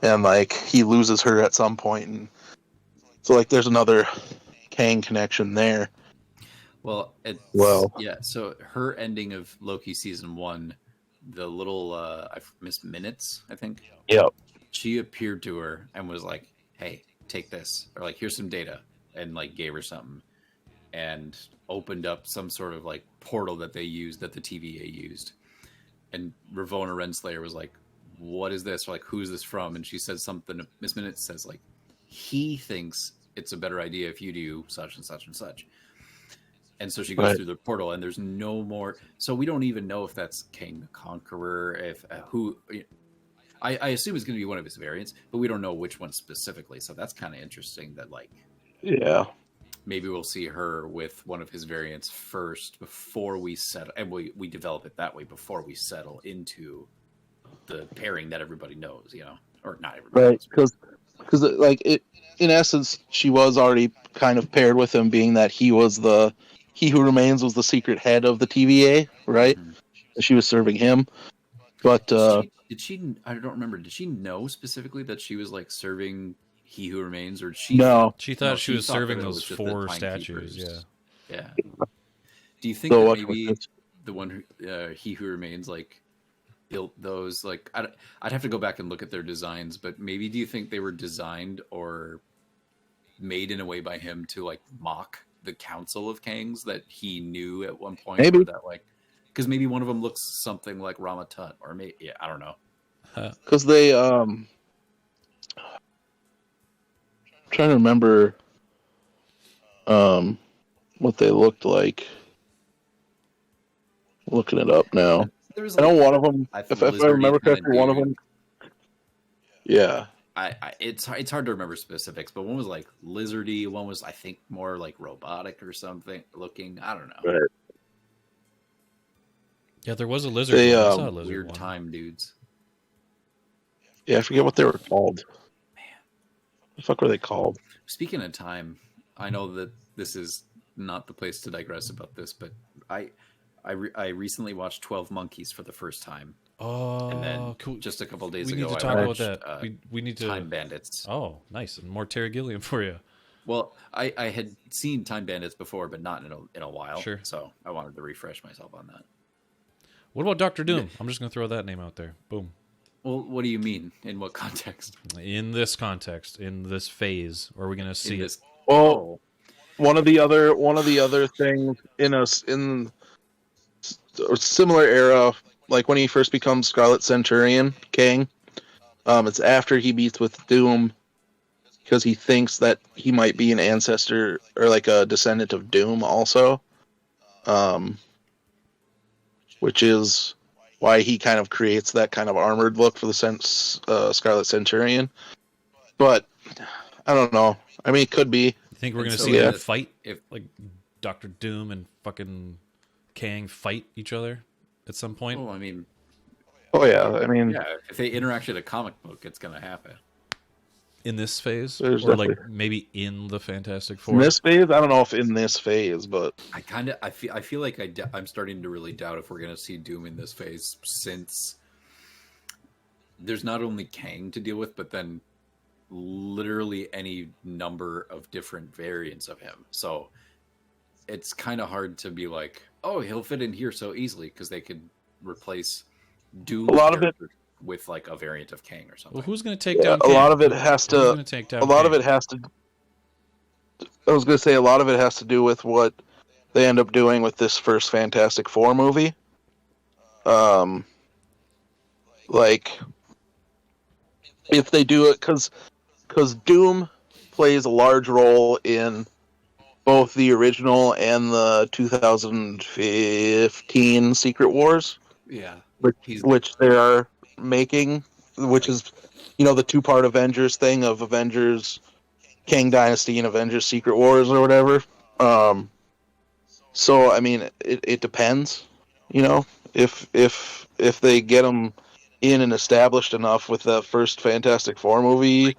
And like he loses her at some point, and so like there's another Kang connection there. Well, it's Well, yeah. So her ending of Loki season 1, the little I've missed minutes, I think. yeah, She appeared to her and was like, "Hey, take this," or like, "Here's some data," and like gave her something, and opened up some sort of like portal that they used, that the TVA used. And Ravonna Renslayer was like, "What is this?" Or like, "Who's this from?" And she said something. Miss Minutes says like, "He thinks it's a better idea if you do such and such and such." And so she goes Right. through the portal, and there's no more. So we don't even know if that's Kang the Conqueror, if who. I assume it's going to be one of his variants, but we don't know which one specifically. So that's kind of interesting. That like yeah, maybe we'll see her with one of his variants first before we settle, and we develop it that way before we settle into the pairing that everybody knows, you know, or not everybody right. knows. Because like it, in essence, she was already kind of paired with him, being that he who remains was the secret head of the TVA, right? Mhm. She was serving him, but Did she? I don't remember. Did she know specifically that she was like serving He Who Remains, or she? no. She thought she was thought serving that it those was just the 4 statues. timekeepers. Yeah. Yeah. Do you think So that watch maybe with this. the one who He Who Remains like built those? Like I'd have to go back and look at their designs, but maybe do you think they were designed or made in a way by him to like mock the Council of Kangs that he knew at one point, Maybe. or that like because maybe one of them looks something like Ramatut, or maybe I don't know. Because they trying to remember what they looked like. Looking it up now. There was I know like, one of them. If I remember correctly, one of them. Yeah. It's hard to remember specifics, but one was like lizardy, one was I think more like robotic or something looking. I don't know. Right. Yeah, there was a lizard They, one. I saw a lizard Weird one. time dudes. Yeah, I forget what they were called. Man. What the fuck were they called? Speaking of time, I know that this is not the place to digress about this, but I recently watched 12 Monkeys for the first time. Oh, And then cool. just a couple days We ago, need to I talk watched about that. We need to. Time Bandits. Oh, nice. And more Terry Gilliam for you. Well, I had seen Time Bandits before, but not in a while. Sure. So I wanted to refresh myself on that. What about Doctor Doom? I'm just going to throw that name out there. Boom. Well, what do you mean? In what context? In this context, in this phase, are we going to see In it? this? Well, one of the other things in a similar era, like when he first becomes Scarlet Centurion Kang, it's after he meets with Doom, because he thinks that he might be an ancestor or like a descendant of Doom also, which is why he kind of creates that kind of armored look for the Scarlet Centurion. But I don't know. I mean, it could be. You think we're And going to so see them if- fight? if- Like Doctor Doom and fucking Kang fight each other at some point? Well, I mean, Oh yeah, I mean, yeah. If they interact in a comic book, it's going to happen. In this phase? There's Or like definitely- maybe in the Fantastic in Four? this phase, I don't know if in this phase, but I feel like I'm starting to really doubt if we're going to see Doom in this phase, since there's not only Kang to deal with, but then literally any number of different variants of him. So it's kind of hard to be like, oh, he'll fit in here so easily, because they could replace Doom A lot of it- with like a variant of Kang or something. Well, who's going to take yeah, down a Kang? lot of it has Who's to. going to take down A lot of Kang? it has to. I was going to say a lot of it has to do with what they end up doing with this first Fantastic Four movie. Like if they do it, because Doom plays a large role in both the original and the 2015 Secret Wars, Yeah, which they are making, which is, the two-part Avengers thing of Avengers Kang Dynasty and Avengers Secret Wars or whatever. So I mean, it depends. You know, if they get him in and established enough with the first Fantastic Four movie,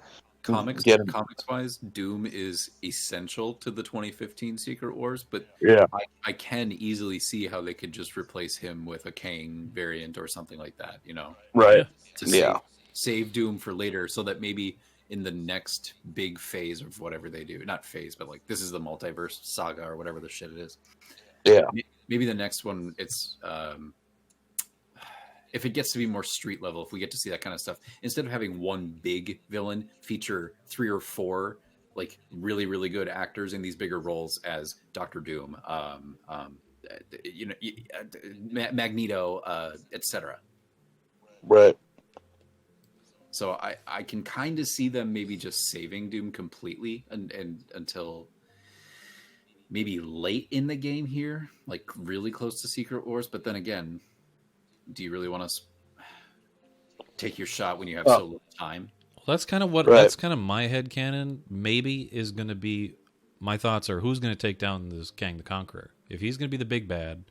get him. Comics wise, Doom is essential to the 2015 Secret Wars, but Yeah. I can easily see how they could just replace him with a Kang variant or something like that, you know, Right. to Yeah. save Doom for later, so that maybe in the next big phase of whatever they do, not phase, but like this is the multiverse saga or whatever the shit it is. Yeah. Maybe the next one, it's if it gets to be more street level, if we get to see that kind of stuff, instead of having one big villain, feature 3 or 4 like really, really good actors in these bigger roles as Doctor Doom, you know, Magneto, etc. Right. So I can kind of see them maybe just saving Doom completely and until maybe late in the game here, like really close to Secret Wars. But then again, do you really want to take your shot when you have so little time? Well, that's kind of what Right. that's kind of my headcanon. Maybe is going to be my thoughts are who's going to take down this Kang the Conqueror. If he's going to be the big bad,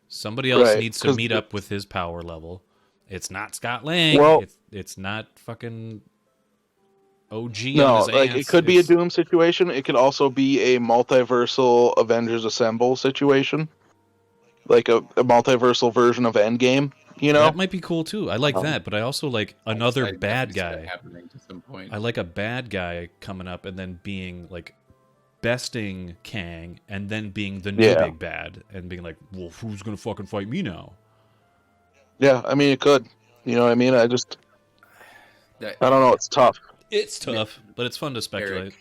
somebody else Right, needs to 'cause meet up with his power level. It's not Scott Lang. Well- it's not fucking OG No, on his like ants. it could be a It's- Doom situation. It could also be a multiversal Avengers Assemble situation, like a multiversal version of Endgame. You know, That might be cool too. I like that, but I also like another I bad definitely see that guy. happening to some point. I like a bad guy coming up and then being like besting Kang and then being the new Yeah. big bad and being like, well, who's gonna fucking fight me now? yeah. I mean, it could. You know what I mean? I don't know. It's tough. It's tough, but it's fun to speculate.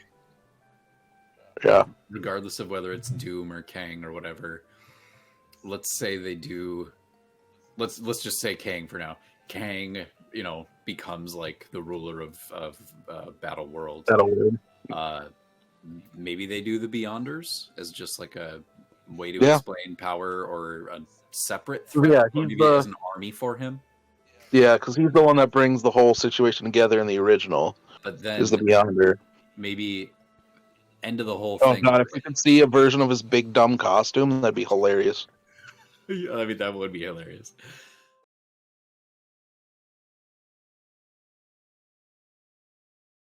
Yeah. Regardless of whether it's Doom or Kang or whatever, let's say they do. Let's just say Kang for now. Kang, you know, becomes like the ruler of Battle World. That'll work. Maybe they do the Beyonders as just like a way to Yeah. explain power or a separate threat. Yeah, or he's maybe the- as an army for him. Yeah, because he's the one that brings the whole situation together in the original. But then Is the Beyonder? maybe end of the whole Oh thing. god, if we could see a version of his big dumb costume, that'd be hilarious. I mean, that would be hilarious.